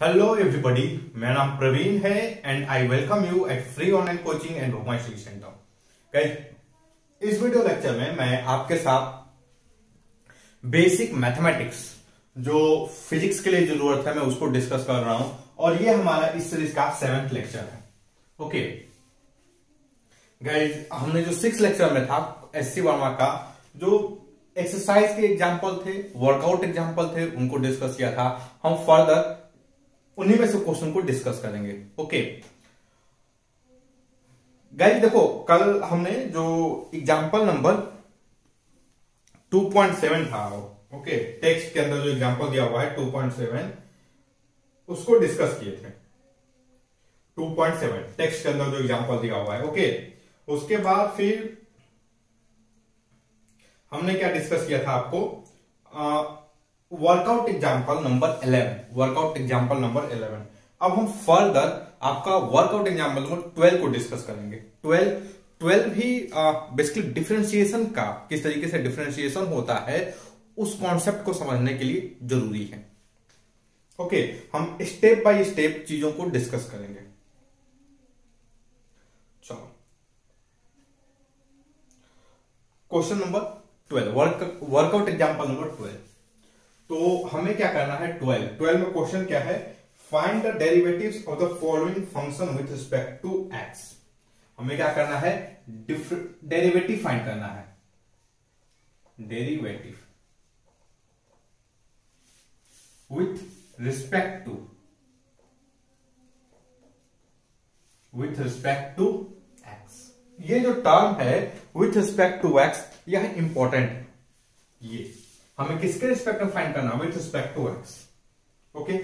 Hello everybody, मेरा नाम प्रवीण है and I welcome you at free online coaching and Bhopal study centre. Guys, इस video lecture में मैं आपके साथ बेसिक मैथमेटिक्स जो फिजिक्स के लिए जरूरत है मैं उसको डिस्कस कर रहा हूं और ये हमारा इस सीरीज का 7th लेक्चर है। ओके गाइस, हमने जो 6th लेक्चर में था एससी वर्मा का जो एक्सरसाइज के एग्जाम्पल थे, वर्कआउट एग्जाम्पल थे, उनको डिस्कस किया था। हम फर्दर उन्हीं में से क्वेश्चन को डिस्कस करेंगे। ओके गाइस, देखो कल हमने जो एग्जाम्पल नंबर 2.7 था, ओके टेक्स्ट के अंदर जो एग्जाम्पल दिया हुआ है 2.7 उसको डिस्कस किए थे। 2.7 टेक्स्ट के अंदर जो एग्जाम्पल दिया हुआ है, ओके उसके बाद फिर हमने क्या डिस्कस किया था आपको वर्कआउट एग्जाम्पल नंबर 11। अब हम फर्दर आपका वर्कआउट एग्जाम्पल नंबर 12 को डिस्कस करेंगे। 12 भी बेसिकली डिफरेंशिएशन का किस तरीके से डिफरेंशिएशन होता है उस कॉन्सेप्ट को समझने के लिए जरूरी है। ओके हम स्टेप बाय स्टेप चीजों को डिस्कस करेंगे। चलो question number 12, workout example number 12। तो हमें क्या करना है 12 में क्वेश्चन क्या है, find the derivatives of the following function with respect to x. हमें क्या करना है, डेरिवेटिव फाइंड करना है। Derivative with respect to x. ये जो टर्म है विथ रिस्पेक्ट टू एक्स यह इंपॉर्टेंट है। ये हमें किसके रिस्पेक्ट में फाइंड करना, with respect to x. Okay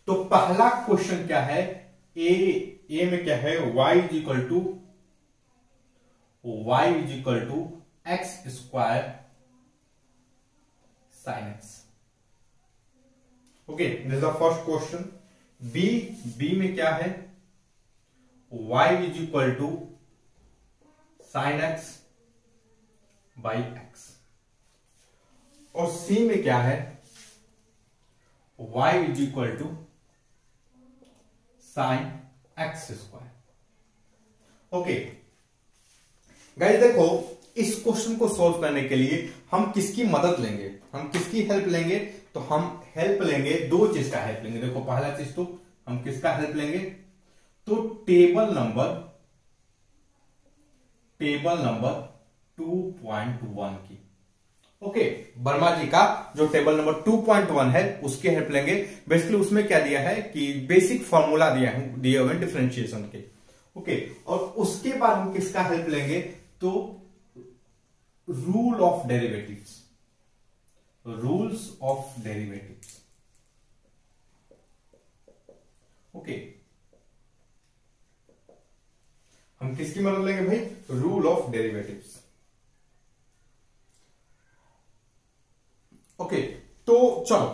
तो पहला क्वेश्चन क्या है, ए में क्या है, y is equal to x square sine x. Okay this is the first question. B में क्या है, y is equal to sine x by x. और सी में क्या है, y is equal to sine x square. Okay guys, देखो इस question को सॉल्व करने के लिए हम किसकी मदद लेंगे, हम किसकी हेल्प लेंगे, तो हम हेल्प लेंगे दो चीज का हेल्प लेंगे। देखो पहला चीज तो हम किसका हेल्प लेंगे, तो टेबल नंबर 2.1 की। ओके वर्मा जी का जो टेबल नंबर 2.1 है उसके हेल्प लेंगे। बेसिकली उसमें क्या दिया है कि बेसिक फॉर्मूला दिए हुए डिफरेंशिएशन के। ओके और उसके बाद हम किसका हेल्प लेंगे, तो रूल्स ऑफ डेरिवेटिव्स। ओके हम किसकी मदद लेंगे भाई, रूल ऑफ डेरिवेटिव्स। ओके तो चलो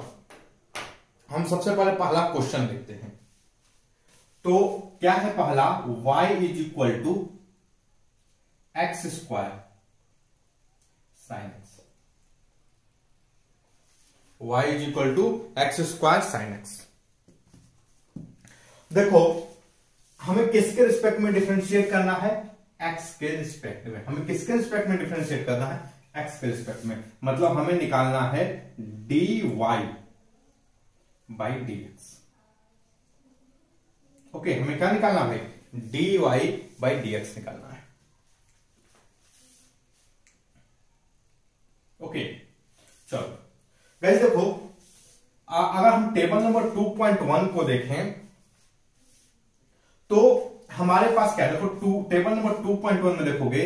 हम सबसे पहले पहला क्वेश्चन देखते हैं। तो क्या है पहला, y is equal to x square sine x. y is equal to x square sine x. देखो हमें किसके रिस्पेक्ट में डिफरेंशिएट करना है, x के रिस्पेक्ट में। हमें किसके रिस्पेक्ट में डिफरेंशिएट करना है, x के रिस्पेक्ट में। मतलब हमें निकालना है dy बाई dx। ओके हमें क्या निकालना है, dy बाई dx निकालना है। ओके चलो गाइस, देखो अगर हम टेबल नंबर 2.1 को देखें तो हमारे पास क्या है, देखो टेबल नंबर 2.1 में देखोगे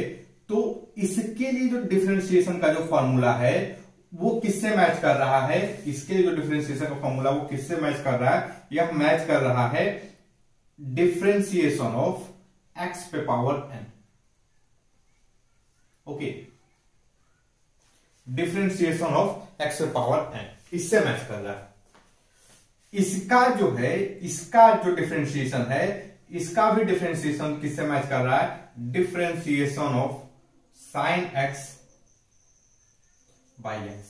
तो इसके लिए जो डिफरेंशिएशन का जो फॉर्मूला है वो किससे मैच कर रहा है, इसके लिए जो डिफरेंशिएशन का फॉर्मूला वो किससे मैच कर रहा है, यह मैच कर रहा है डिफरेंशिएशन ऑफ एक्स पे power n। Okay differentiation of x पे पावर n इससे मैच कर रहा है। इसका जो है, इसका जो डिफरेंशिएशन है, इसका भी डिफरेंशिएशन किससे मैच कर रहा है, differentiation of sine x by x.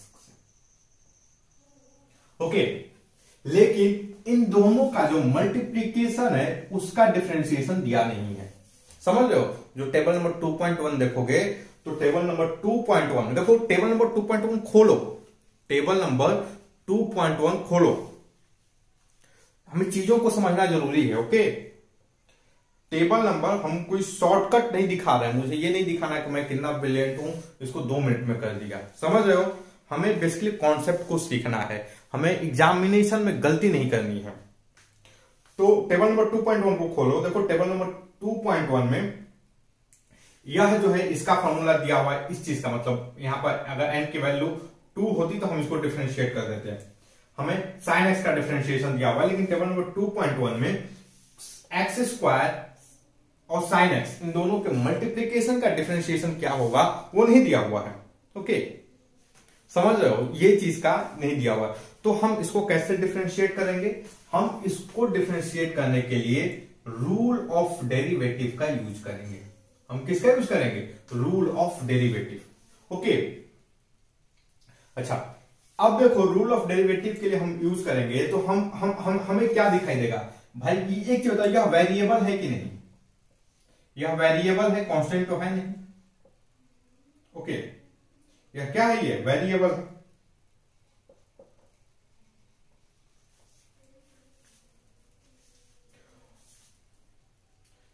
Okay लेकिन इन दोनों का जो मल्टीप्लीकेशन है उसका डिफरेंशिएशन दिया नहीं है। समझ रहे हो? जो टेबल नंबर 2.1 देखोगे तो टेबल नंबर 2.1 देखो, टेबल नंबर 2.1 खोलो, टेबल नंबर 2.1 खोलो। हमें चीजों को समझना जरूरी है। ओके, टेबल नंबर, हम कोई शॉर्टकट नहीं दिखा रहे हैं, मुझे ये नहीं दिखाना कि मैं कितना ब्रिलियंट हूं, इसको 2 मिनट में कर दिया। समझ रहे हो? हमें बेसिकली कॉन्सेप्ट को सीखना है, हमें एग्जामिनेशन में गलती नहीं करनी है। तो टेबल नंबर 2.1 को खोलो। देखो टेबल नंबर 2.1 में यह जो है इसका फॉर्मूला दिया हुआ है इस चीज का, मतलब यहां पर अगर n की वैल्यू 2 होती तो हम इसको डिफरेंशिएट कर देते हैं। हमें sin x का डिफरेंशिएशन दिया हुआ है, लेकिन टेबल नंबर 2.1 में एक्स स्क्वायर और sin x इन दोनों के मल्टीप्लीकेशन का डिफरेंशिएशन क्या होगा वो नहीं दिया हुआ है। ओके, समझ रहे हो? ये चीज का नहीं दिया हुआ। तो हम इसको कैसे डिफरेंशिएट करेंगे? हम इसको डिफरेंशिएट करने के लिए रूल ऑफ डेरिवेटिव का यूज करेंगे। हम किसका यूज करेंगे? Rule of derivative. ओके, अच्छा, अब देखो रूल ऑफ डेरिवेटिव के लिए हम यूज करेंगे तो हमें क्या दिखाई देगा भाई? ये एक चीज बताओ, यह वेरिएबल है कि नहीं? यह वेरिएबल है, कांस्टेंट तो है नहीं। ओके, यह क्या है? ये वेरिएबल है।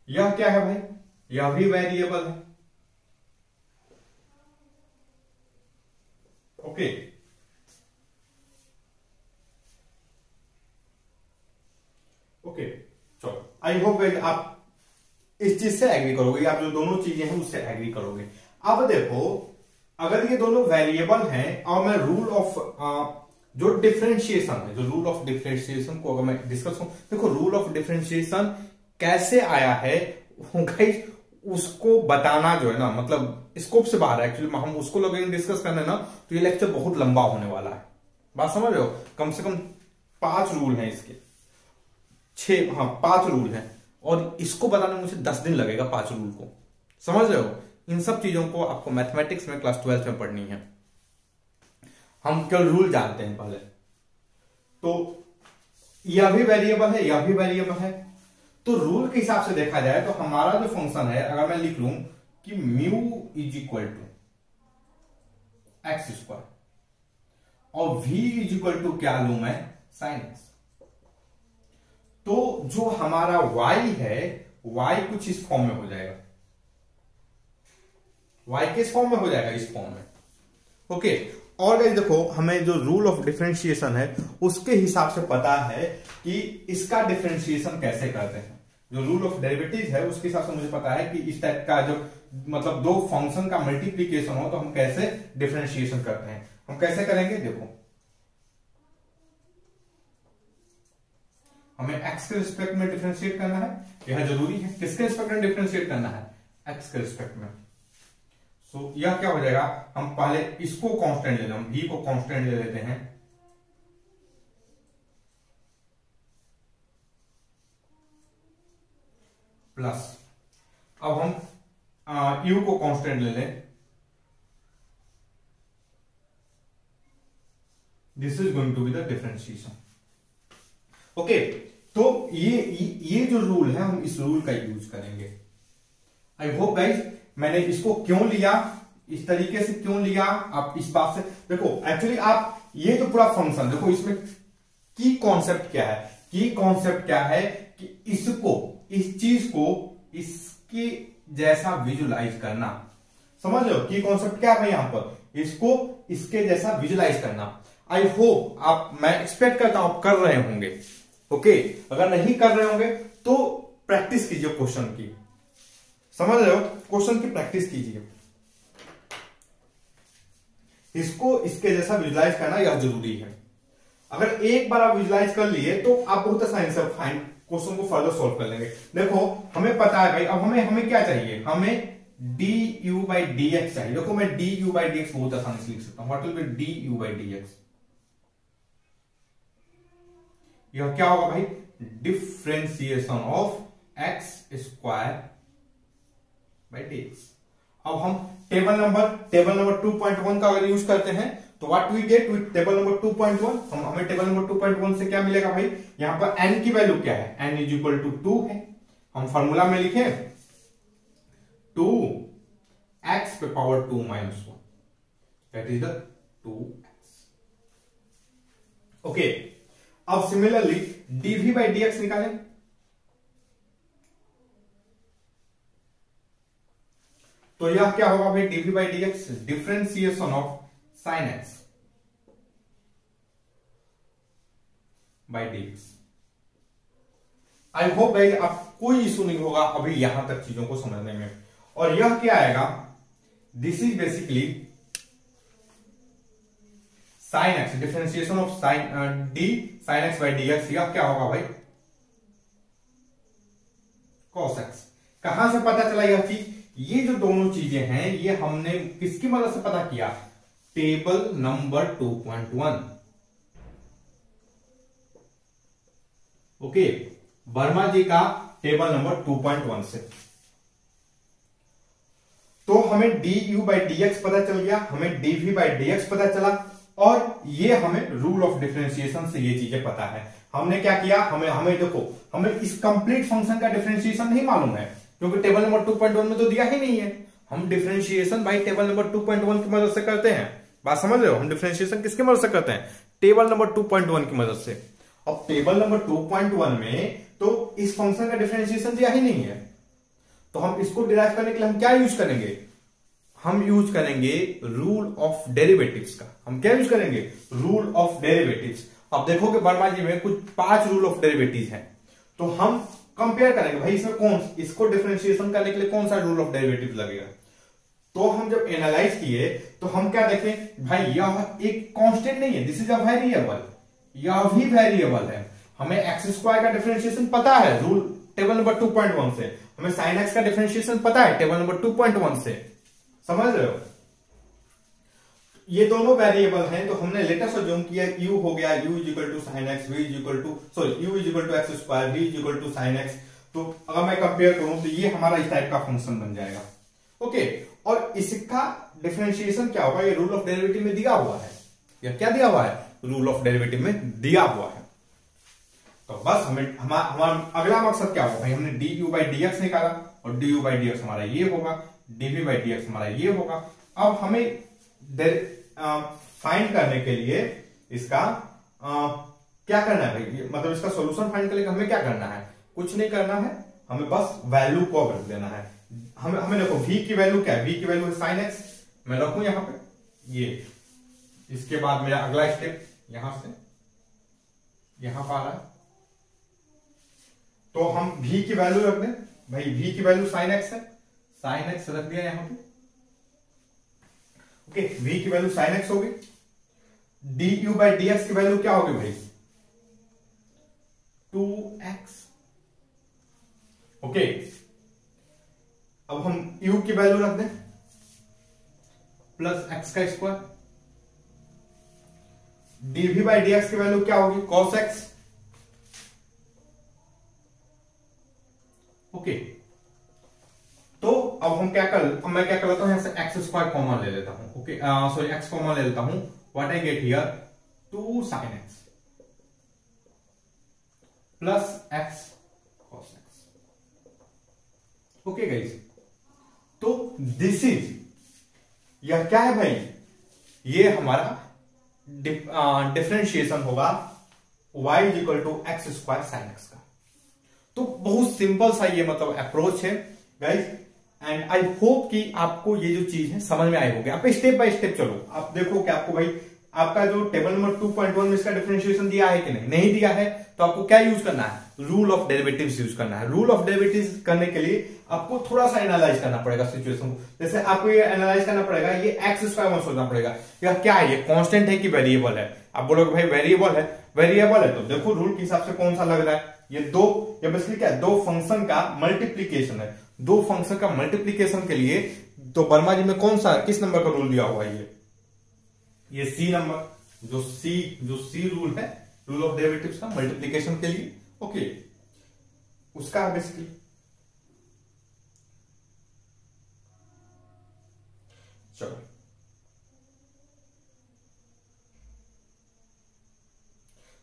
यह क्या है भाई? यह भी वेरिएबल है। ओके, ओके, चलो, आई होप आप इस चीज से एग्री करोगे, आप जो दोनों चीजें हैं उससे एग्री करोगे। अब देखो, अगर ये दोनों वेरिएबल हैं और मैं रूल ऑफ जो डिफरेंशिएशन है, जो रूल ऑफ डिफरेंशिएशन को अगर मैं डिस्कस करूं, देखो रूल ऑफ डिफरेंशिएशन कैसे आया है गाइस, उसको बताना जो है ना, मतलब स्कोप से बाहर है एक्चुअली। हम उसको लगेंगे डिस्कस करने ना तो ये लेक्चर बहुत लंबा होने वाला है। बात समझ रहे हो? कम से कम 5 रूल हैं इसके, 5 रूल हैं, और इसको बताने में मुझे 10 दिन लगेगा 5 रूल को। समझ रहे हो? इन सब चीजों को आपको मैथमेटिक्स में क्लास 12 में पढ़नी है। हम केवल रूल जानते हैं पहले। तो यह भी वेरिएबल है, यह भी वेरिएबल है। तो रूल के हिसाब से देखा जाए तो हमारा जो फंक्शन है, अगर मैं लिख लूं कि mu is equal to x square और v इज इक्वल टू क्या लू मैं? Sine x. तो जो हमारा y है, y कुछ इस फॉर्म में हो जाएगा। y किस फॉर्म में हो जाएगा? इस फॉर्म में। ओके, और गाइस देखो, हमें जो रूल ऑफ डिफरेंशिएशन है उसके हिसाब से पता है कि इसका डिफरेंशिएशन कैसे करते हैं। जो रूल ऑफ डेरिवेटिव है उसके हिसाब से मुझे पता है कि इस टाइप का जो मतलब दो फंक्शन का मल्टीप्लीकेशन हो तो हम कैसे डिफरेंशिएशन करते हैं। हम कैसे करेंगे? देखो, हमें x के रिस्पेक्ट में डिफरेंशिएट करना है, यह जरूरी है। किसके रिस्पेक्ट में डिफरेंशिएट करना है? x के रिस्पेक्ट में। सो यह क्या हो जाएगा? हम पहले इसको कांस्टेंट ले लें, हम v को कांस्टेंट ले लेते हैं, प्लस अब हम u को कांस्टेंट ले लें, this is going to be the differentiation. Okay, तो ये जो रूल है हम इस रूल का यूज करेंगे। आई होप गाइस, मैंने इसको क्यों लिया, इस तरीके से क्यों लिया, आप इस बात से देखो। एक्चुअली आप ये जो पूरा फंक्शन देखो, इसमें की कॉन्सेप्ट क्या है? की कॉन्सेप्ट क्या है कि इसको, इस चीज को इसके जैसा विजुलाइज करना। समझ लो की कॉन्सेप्ट क्या है यहां पर? इसको इसके जैसा विजुलाइज करना। आई होप आप, मैं एक्सपेक्ट करता हूं आप कर रहे होंगे। ओके, अगर नहीं कर रहे होंगे तो प्रैक्टिस कीजिए क्वेश्चन की। समझ रहे हो? क्वेश्चन की प्रैक्टिस कीजिए। इसको इसके जैसा विजुलाइज करना यह जरूरी है। अगर एक बार आप विजुलाइज कर लिए तो आप बहुत आसानी से फाइन क्वेश्चन को फर्दर सॉल्व कर लेंगे। देखो, हमें पता है भाई, अब हमें क्या चाहिए? हमें du by dx चाहिए। देखो, मैं du by dx बहुत आसानी से लिख सकता हूं। What will be du by dx? यह क्या होगा भाई? Differentiation of x square by dx। अब हम टेबल नंबर 2.1 का अगर यूज करते हैं तो what we get with table number 2.1, हमें टेबल नंबर 2.1 से क्या मिलेगा भाई, यहां पर n की वैल्यू क्या है, n इज इक्वल टू 2 है। हम फॉर्मूला में लिखे 2x पे power 2 minus 1, that is the 2x। Okay, अब सिमिलरली dv बाई dx निकालें। तो यह क्या होगा भाई, dv by dx differentiation of sine x by dx। I hope भाई आप कोई इशू नहीं होगा अभी यहां तक चीजों को समझने में। और यह क्या आएगा, this is basically sine x, differentiation of sine D sign x by D x. यह क्या होगा भाई, कॉस एक्स। कहां से पता चला यह चीज, ये जो दोनों चीजें हैं ये हमने किसकी मदद से पता किया, table number 2.1। Okay, Verma ji का टेबल नंबर 2.1 से। तो हमें du बाई dx पता चल गया, हमें dv बाई dx पता चला, और ये हमें रूल ऑफ डिफरेंशिएशन से ये चीजें पता है। हमने क्या किया, हमें देखो, हमें इस कंप्लीट फंक्शन का डिफरेंशिएशन नहीं मालूम है, क्योंकि टेबल नंबर 2.1 में तो दिया ही नहीं है। हम डिफरेंशिएशन भाई टेबल नंबर 2.1 की मदद से करते हैं। बात समझ रहे हो, हम डिफरेंशिएशन किसकी मदद से करते हैं, टेबल नंबर 2.1 की मदद से। अब टेबल नंबर 2.1 में तो इस फंक्शन का डिफरेंशिएशन दिया ही नहीं है, तो हम इसको डिराइव करने के लिए हम क्या यूज करेंगे, हम यूज करेंगे रूल ऑफ डेरिवेटिव्स का। हम क्या यूज करेंगे, रूल ऑफ डेरिवेटिव्स। अब देखोगे वर्मा जी में कुछ 5 रूल ऑफ डेरिवेटिव्स हैं, तो हम कंपेयर करेंगे भाई इसमें कौन, इसको डिफरेंशिएशन करने के लिए कौन सा रूल ऑफ डेरिवेटिव लगेगा। तो हम जब एनालाइज किए तो हम क्या देखें भाई, यह एक कांस्टेंट नहीं है, दिस इज अ वेरिएबल, यह भी वेरिएबल है। हमें एक्स स्क्वायर का डिफरेंशिएशन पता है रूल टेबल नंबर 2.1 से, हमें साइन एक्स का डिफरेंशिएशन पता है टेबल नंबर 2.1 से। समझ रहे हो, ये दोनों वेरिएबल हैं, तो हमने लेटेस्ट अज्यूम किया u हो गया u is equal to sine x, v is equal to u is equal to x square, v is equal to sine x. तो अगर मैं कंपेयर करूं तो ये हमारा इस टाइप का फंक्शन बन जाएगा। ओके, और इसका डिफरेंशिएशन क्या होगा, ये रूल ऑफ डेरिवेटिव में दिया हुआ है, या क्या दिया हुआ है, रूल ऑफ डेरिवेटिव में दिया हुआ है। तो बस हमें हमारा अगला मकसद क्या होगा भाई, हमने du बाई dx निकाला, और du बाई dx हमारा ये होगा, dv बाई dx हमारा ये होगा। अब हमें फाइंड करने के लिए इसका क्या करना है भाई, मतलब इसका सॉल्यूशन फाइंड करने के लिए हमें क्या करना है, कुछ नहीं करना है, हमें बस वैल्यू को रख देना है। हमें देखो v की वैल्यू क्या है, v की वैल्यू है साइन एक्स, मैं रखूं यहां पे ये। इसके बाद मेरा अगला स्टेप यहां से यहां पर आ रहा है, तो हम v की वैल्यू रख दें भाई, v की वैल्यू साइन एक्स है, साइन एक्स रख दिया यहां पे। ओके, v की वैल्यू साइन एक्स होगी, du बाई dx की वैल्यू क्या होगी भाई, 2x। ओके, अब हम u की वैल्यू रख दें प्लस एक्स का स्क्वायर, dv बाई dx की वैल्यू क्या होगी, cos x। ओके, तो अब हम अब मैं क्या कर लेता हूं, यहां से एक्स स्क्वायर कॉमन ले लेता हूं। ओके, सॉरी एक्स कॉमन ले लेता हूं, what I get here 2 sin x plus x cos x। Okay guys, तो दिस इज, यह क्या है भाई, ये हमारा डिफरेंशिएशन होगा y is equal to x square sine x का। तो बहुत सिंपल सा ये मतलब अप्रोच है गाइस, एंड आई होप कि आपको ये जो चीज है समझ में आई होगी। आप स्टेप बाय स्टेप चलो, आप देखो कि आपको भाई आपका जो टेबल नंबर 2.1 में इसका डिफरेंशिएशन दिया है कि नहीं दिया है, तो आपको क्या यूज करना है, रूल ऑफ डेरिवेटिव्स यूज करना है। रूल ऑफ डेरिवेटिव्स करने के लिए आपको थोड़ा सा एनालाइज करना पड़ेगा सिचुएशन को। जैसे आपको ये एनालाइज करना पड़ेगा, ये एक्स स्क्वायर में सोचना पड़ेगा, यह क्या है, ये कांस्टेंट है कि वेरिएबल है। आप बोलोगे भाई वेरिएबल है, वेरिएबल है तो देखो रूल के हिसाब से कौन सा लग रहा है, ये ये बेसिकली क्या है, दो फंक्शन का मल्टीप्लीकेशन है। दो फंक्शन का मल्टीप्लीकेशन के लिए तो वर्मा जी में कौन सा किस नंबर का रूल दिया हुआ है, ये सी नंबर, जो सी रूल है, रूल ऑफ डेरिवेटिव्स का मल्टीप्लीकेशन के लिए। ओके, उसका बेसिकली चलो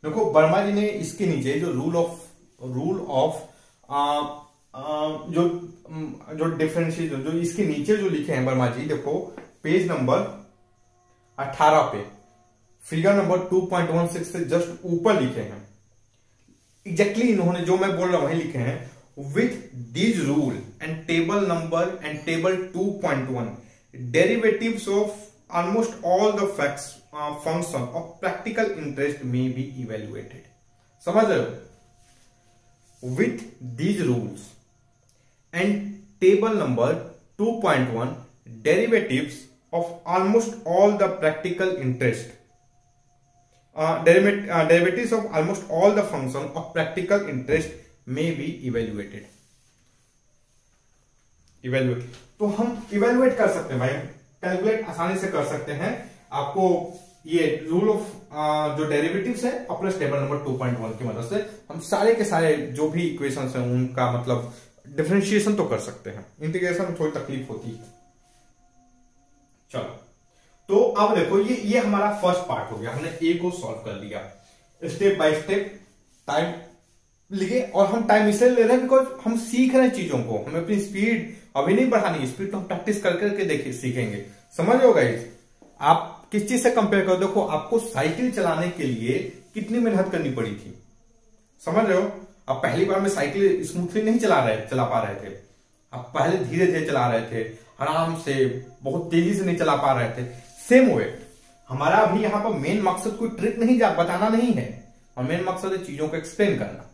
देखो वर्मा जी ने इसके नीचे जो रूल ऑफ जो जो डिफरेंशिएशन जो इसके नीचे जो लिखे हैं वर्मा जी, देखो पेज नंबर 18 पे फिगर नंबर 2.16 से जस्ट ऊपर लिखे हैं। एग्जैक्टली इन्होंने जो मैं बोल रहा हूं वही लिखे हैं, with this rule and table number and table 2.1 derivatives of almost all the facts function of practical interest में बी इवेल्युएटेड। समझ रहे हो? with these rules and table number 2.1 derivatives of almost all the practical interest derivatives of almost all the function of practical interest may be evaluate। तो हम evaluate कर सकते हैं भाई, कैलकुलेट आसानी से कर सकते हैं। आपको ये रूल ऑफ जो डेरिवेटिव्स है और प्लस टेबल नंबर 2.1 की मदद से हम सारे के सारे जो भी इक्वेशंस हैं उनका मतलब डिफरेंशिएशन तो कर सकते हैं। इंटीग्रेशन में थोड़ी तकलीफ होती है। चलो, तो अब देखो ये हमारा फर्स्ट पार्ट हो गया, हमने ए को सॉल्व कर लिया स्टेप बाय स्टेप। टाइम लिखे, और हम टाइम इसलिए ले रहे हैं बिकॉज हम सीख रहे हैं चीजों को, हमें अपनी स्पीड अभी नहीं बढ़ानी, स्पीड तो हम प्रैक्टिस कर करके देखिए सीखेंगे। समझ लो गाइस, आप किस चीज से कंपेयर करो, देखो आपको साइकिल चलाने के लिए कितनी मेहनत करनी पड़ी थी। समझ रहे हो? अब पहली बार में साइकिल स्मूथली नहीं चला पा रहे थे, आप पहले धीरे धीरे चला रहे थे, आराम से, बहुत तेजी से नहीं चला पा रहे थे। सेम वे हमारा अभी यहां पर मेन मकसद कोई ट्रिक नहीं बताना नहीं है, और मेन मकसद है चीजों को एक्सप्लेन करना।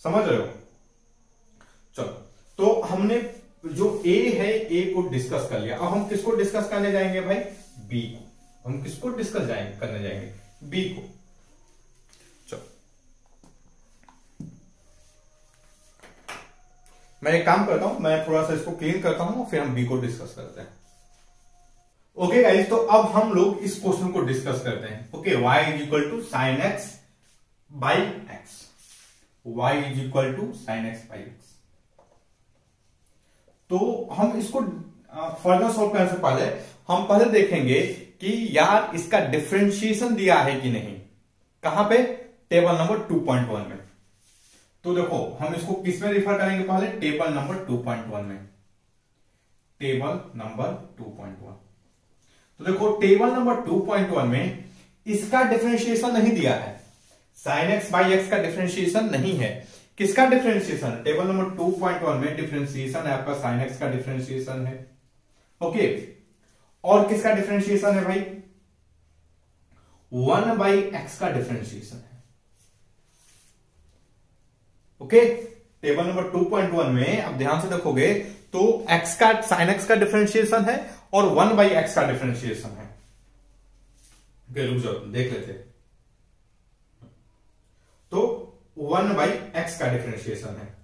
समझ रहे हो? चलो, तो हमने जो ए है ए को डिस्कस कर लिया। अब हम किसको डिस्कस करने जाएंगे भाई? बी को। हम किसको डिस्कस करने जाएंगे? बी को। चलो, मैं एक काम करता हूं, मैं थोड़ा सा इसको क्लीन करता हूं, फिर हम बी को डिस्कस करते हैं। ओके गाइस, तो अब हम लोग इस क्वेश्चन को डिस्कस करते हैं। Okay, y is equal to sine x by x, y is equal to sine x by x. तो हम इसको फर्दर सॉल्व करने से पहले हम पहले देखेंगे कि यार इसका डिफरेंशिएशन दिया है कि नहीं। कहां पे? टेबल नंबर 2.1 में। तो देखो हम इसको किस में रिफर करेंगे? पहले टेबल नंबर 2.1 में। Table number 2.1। तो देखो टेबल नंबर 2.1 में इसका डिफरेंशिएशन नहीं दिया है, साइन एक्स बाई एक्स का डिफरेंशिएशन नहीं है। किसका डिफरेंशिएशन? टेबल नंबर 2.1 में डिफरेंशिएशन है आपका, साइन एक्स का डिफरेंशिएशन है। ओके, और किसका डिफरेंशिएशन है भाई? 1 बाई एक्स का डिफरेंशिएशन है। ओके, टेबल नंबर 2.1 में अब ध्यान से देखोगे तो एक्स का, साइन एक्स का डिफरेंशिएशन है और 1 बाई एक्स का डिफरेंशिएशन है। रुक जाओ, देख लेते। तो 1 बाई एक्स का डिफरेंशिएशन है।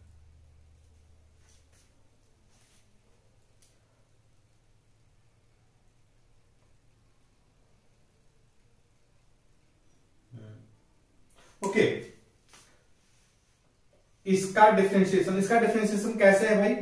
ओके, इसका डिफरेंशिएशन कैसे है भाई?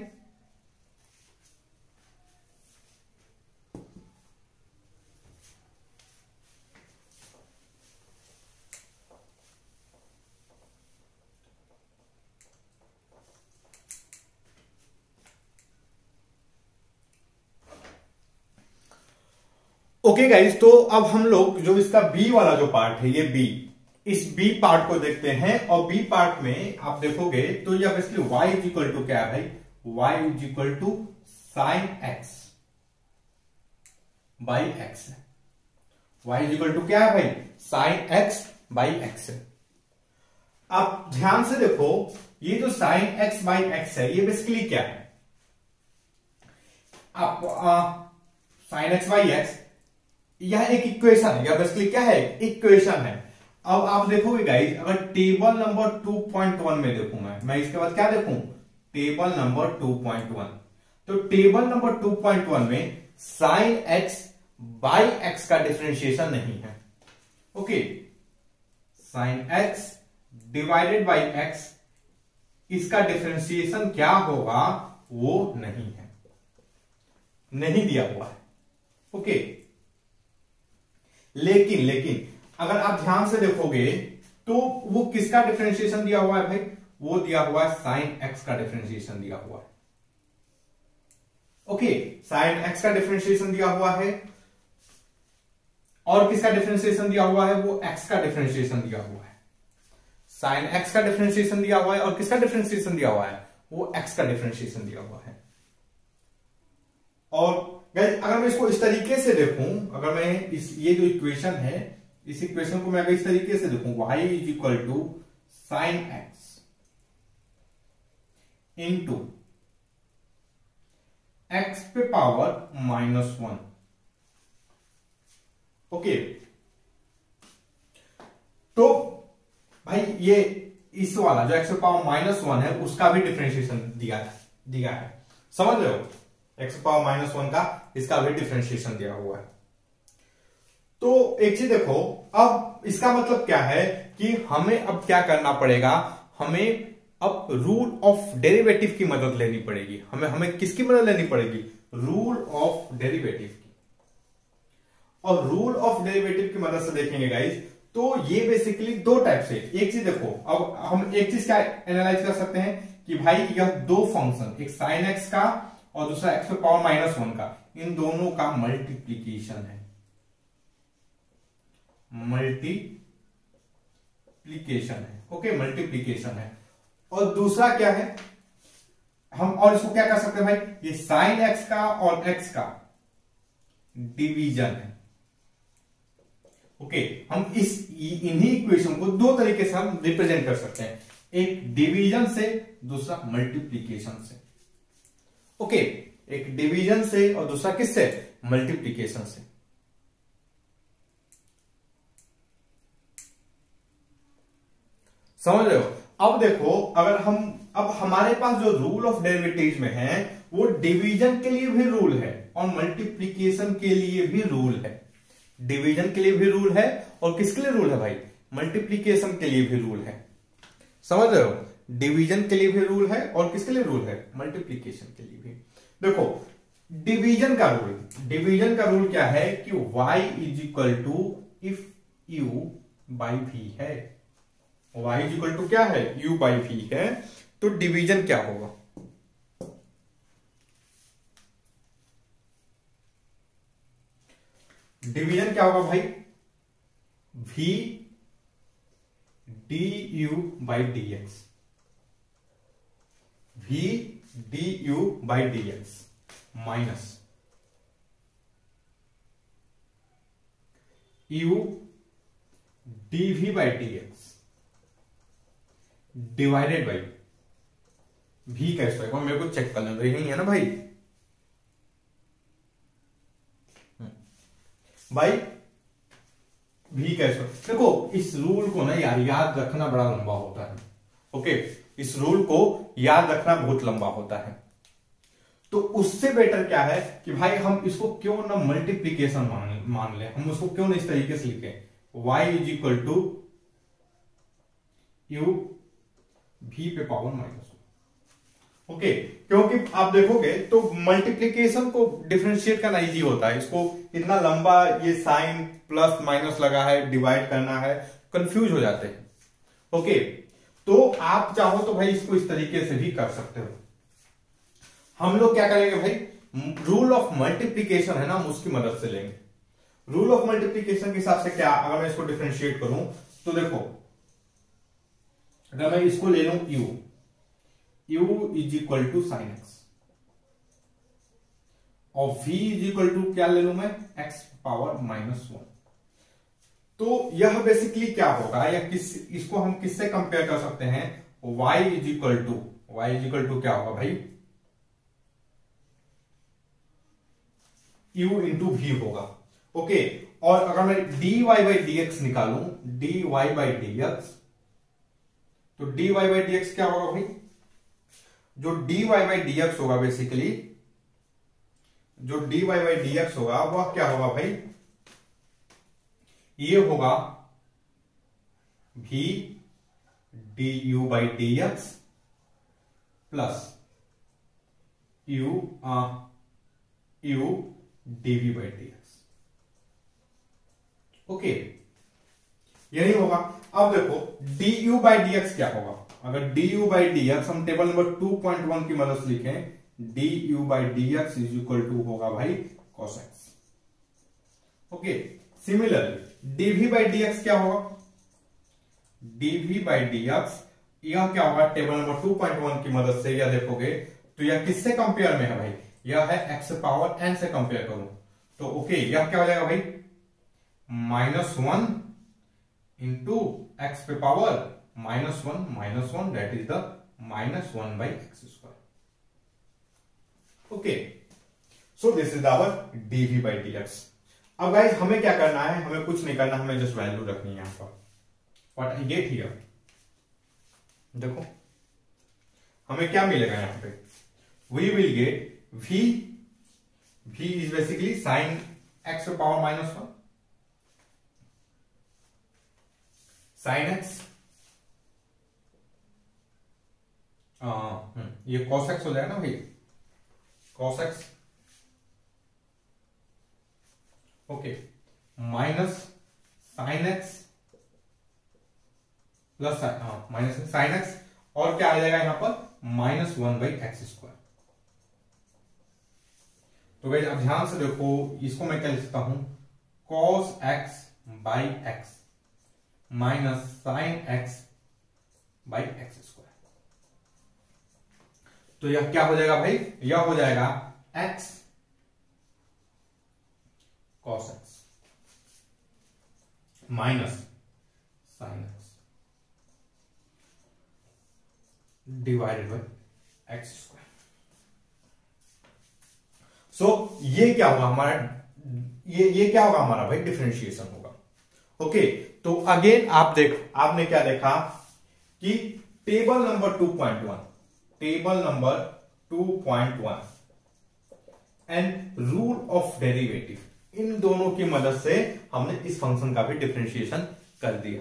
ओके गाइस, तो अब हम लोग जो इसका बी वाला जो पार्ट है, ये बी, इस बी पार्ट को देखते हैं। और बी पार्ट में आप देखोगे तो ये basically y is equal to क्या है भाई? y is equal to sine x by x है। y इज इक्वल टू क्या है भाई? साइन एक्स बाई एक्स है। आप ध्यान से देखो, ये जो साइन एक्स बाई एक्स है ये बेसिकली क्या है? आप साइन एक्स बाई एक्स यह एक इक्वेशन है, या बेसिकली क्या है? इक्वेशन है। अब आप देखोगे गाइस, अगर टेबल नंबर 2.1 में देखूं मैं इसके बाद क्या देखूं? Table number 2.1। तो टेबल नंबर 2.1 में साइन एक्स बाई एक्स का डिफरेंशिएशन नहीं है। Okay, sign x divided by x, इसका डिफरेंशिएशन क्या होगा वो नहीं है, नहीं दिया हुआ है। ओके, लेकिन अगर आप ध्यान से देखोगे तो वो किसका डिफरेंशिएशन दिया हुआ है भाई? वो दिया हुआ है साइन एक्स का डिफरेंशिएशन दिया हुआ है। ओके, साइन एक्स का डिफरेंशिएशन दिया हुआ है और किसका डिफरेंशिएशन दिया हुआ है? वो एक्स का डिफरेंशिएशन दिया हुआ है। साइन एक्स का डिफरेंशिएशन दिया हुआ है और किसका डिफरेंशिएशन दिया हुआ है? वो एक्स का डिफरेंशिएशन दिया हुआ है। और अगर मैं इसको इस तरीके से देखूं, अगर मैं ये जो इक्वेशन है, इस इक्वेशन को मैं अगर इस तरीके से देखूं, y is equal to sine x into x पे पावर -1। ओके, तो भाई ये इस वाला जो एक्स पे पावर -1 है उसका भी डिफरेंशिएशन दिया है। समझ रहे हो? एक्स पे पावर -1 का इसका भी डिफरेंशिएशन दिया हुआ है। तो एक चीज देखो, अब इसका मतलब क्या है कि हमें अब क्या करना पड़ेगा? हमें अब रूल ऑफ डेरिवेटिव की मदद लेनी पड़ेगी। हमें किसकी मदद लेनी पड़ेगी? रूल ऑफ डेरिवेटिव की। और रूल ऑफ डेरिवेटिव की मदद से देखेंगे गाइज, तो ये बेसिकली दो टाइप से। एक चीज देखो, अब हम एक चीज क्या एनालाइज कर सकते हैं कि भाई यह दो फंक्शन, एक साइन एक्स का और दूसरा एक्स पे पावर -1 का, इन दोनों का मल्टीप्लीकेशन है। मल्टीप्लीकेशन है, ओके, मल्टीप्लीकेशन है। और दूसरा क्या है, हम और इसको क्या कर सकते हैं भाई? ये साइन एक्स का और एक्स का डिवीजन है। ओके, हम इन्हीं इक्वेशन को दो तरीके से हम रिप्रेजेंट कर सकते हैं, एक डिवीजन से, दूसरा मल्टीप्लीकेशन से। ओके, एक डिवीजन से और दूसरा किससे? मल्टीप्लीकेशन से। समझ रहे हो? अब देखो, अगर अब हमारे पास जो रूल ऑफ डेरिवेटिव में है वो डिवीजन के लिए भी रूल है और मल्टीप्लीकेशन के लिए भी रूल है। डिवीजन के लिए भी रूल है और किसके लिए रूल है भाई? मल्टीप्लीकेशन के लिए भी रूल है। समझ रहे हो? डिवीजन के लिए भी रूल है और किसके लिए रूल है? मल्टीप्लीकेशन के लिए भी। देखो, डिवीजन का रूल क्या है कि y is equal to if u by v है। y इज इक्वल टू क्या है? u बाई v है। तो डिवीजन क्या होगा? डिवीजन क्या होगा भाई? v du by dx, v du by dx minus u dv by dx divided by v का स्क्वायर। मेरे को चेक करना तो यही है ना भाई? भाई v का स्क्वायर। देखो, इस रूल को ना यार याद रखना बड़ा लंबा होता है। ओके, इस रूल को याद रखना बहुत लंबा होता है। तो उससे बेटर क्या है कि भाई हम इसको क्यों ना मल्टीप्लीकेशन मान ले, हम उसको क्यों ना इस तरीके से लिखे, y is equal to u v पे पावर -1। ओके, क्योंकि आप देखोगे तो मल्टीप्लीकेशन को डिफरेंशिएट करना इजी होता है। इसको इतना लंबा ये साइन प्लस माइनस लगा है, डिवाइड करना है, कंफ्यूज हो जाते हैं। ओके, तो आप चाहो तो भाई इसको इस तरीके से भी कर सकते हो। हम लोग क्या करेंगे भाई? रूल ऑफ मल्टीप्लीकेशन है ना, हम उसकी मदद से लेंगे। रूल ऑफ मल्टीप्लीकेशन के हिसाब से क्या, अगर मैं इसको डिफरेंशिएट करूं तो देखो, अगर मैं इसको ले लूं u is equal to sine x और v इज इक्वल टू क्या ले लूं मैं? x power -1। तो यह बेसिकली क्या होगा, या इसको हम किससे कंपेयर कर सकते हैं? y इज इक्वल टू क्या होगा भाई? u इंटू v होगा। ओके, और अगर मैं dy बाई dx निकालूं, dy बाई dx, तो dy बाई dx क्या होगा भाई? जो dy बाई dx होगा बेसिकली, जो dy बाई dx होगा वह क्या होगा भाई? ये होगा v du by dx plus u dv by dx। Okay, ये नहीं होगा। अब देखो du बाई डी एक्स क्या होगा, अगर du बाई डी एक्स हम टेबल नंबर 2.1 की मदद से लिखें, du by D x is equal to होगा भाई cos x। ओके, similarly dv by D x क्या होगा, dv बाई डी एक्स यह क्या होगा, टेबल नंबर 2.1 की मदद से यह देखोगे तो यह किससे कंपेयर में है भाई, यह है x पावर n से कंपेयर करूं तो ओके, यह क्या हो जाएगा भाई -1 इंटू एक्स पे power -1 that is the -1 by x square. Okay, so this is our dv by D x. अब गाइस हमें क्या करना है, हमें कुछ नहीं करना, हमें जस्ट वैल्यू रखनी है यहां पर। व्हाट आई गेट हियर, देखो हमें क्या मिलेगा यहां पे, we will get v is basically sine x power -1 sine x, ये cos x हो जाएगा ना भाई, cos x okay, minus sine x plus minus sine x, और क्या आ जाएगा यहां पर -1 बाई एक्स स्क्वायर। तो भाई अब ध्यान से देखो, इसको मैं क्या लिख सकता हूं, cos x by x minus sine x by x square. तो यह क्या हो जाएगा भाई, यह हो जाएगा x cos x minus sine x divided by x square. So ये क्या होगा हमारा, ये क्या होगा हमारा भाई, डिफरेंशिएशन होगा। ओके, तो अगेन आपने क्या देखा कि table number 2.1 and rule of derivative, इन दोनों की मदद से हमने इस फंक्शन का भी डिफरेंशिएशन कर दिया।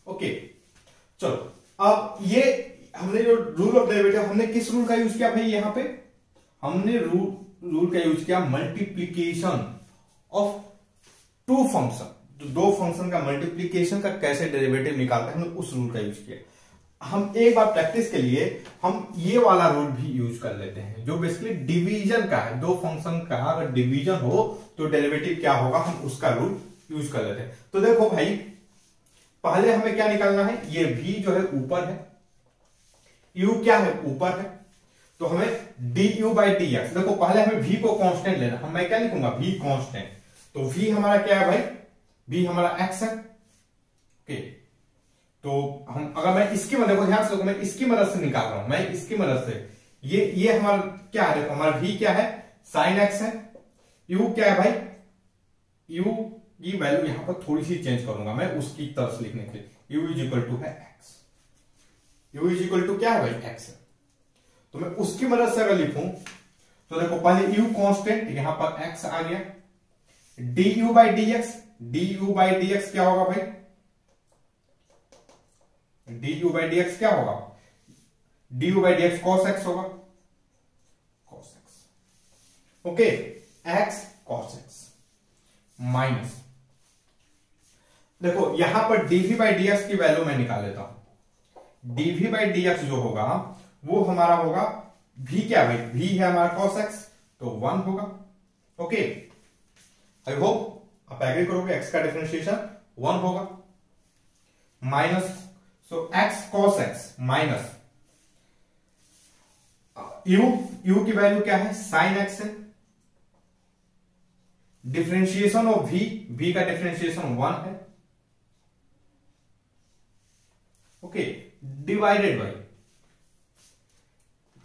ओके, चलो अब ये हमने जो रूल ऑफ डेरिवेटिव, हमने किस रूल का यूज किया भाई, यहां पे हमने रूल का यूज किया मल्टीप्लीकेशन ऑफ टू फंक्शन, तो दो फंक्शन का मल्टीप्लीकेशन का कैसे डेरिवेटिव निकालते हैं, हमने उस रूल का यूज किया। हम एक बार प्रैक्टिस के लिए हम ये वाला रूल भी यूज कर लेते हैं, जो बेसिकली डिवीजन का है, दो फंक्शन का अगर डिवीजन हो तो डेरिवेटिव क्या होगा, हम उसका रूल यूज कर लेते हैं। तो देखो भाई, पहले हमें क्या निकालना है, ये v जो है ऊपर है, u क्या है ऊपर है, तो हमें du बाई डी एक्स, देखो पहले हमें v को कांस्टेंट लेना, हम मैं क्या लिखूंगा v कांस्टेंट, तो v हमारा क्या है भाई, v हमारा x है। ओके, तो हम अगर मैं इसकी मदद, देखो ध्यान से, मैं इसकी मदद से निकाल रहा हूं, मैं इसकी मदद से, ये हमारा क्या है, देखो हमारा v क्या है, साइन x है, u क्या है भाई, u की वैल्यू यहां पर थोड़ी सी चेंज करूंगा मैं उसकी तरफ से लिखने के लिए, u इज इक्वल टू है x, u is equal to क्या है भाई x है, तो मैं उसकी मदद से अगर लिखूं तो देखो पहले u कांस्टेंट, यहां पर x आ गया, du बाई डी एक्स क्या होगा भाई, du बाई डी एक्स क्या होगा, du by D x cos x होगा, cos x। Okay, x cos x minus, देखो यहां पर dv बाई डी एक्स की वैल्यू मैं निकाल लेता हूं, dv बाई डी एक्स जो होगा वो हमारा होगा v, क्या भाई v है हमारा cos x, तो 1 होगा। ओके, आई होप आप एग्री करोगे, x का डिफरेंशिएशन 1 होगा, माइनस, सो x cos x minus u की वैल्यू क्या है, साइन x है, डिफरेंशिएशन ऑफ v का डिफरेंशिएशन 1 है। ओके, डिवाइडेड बाई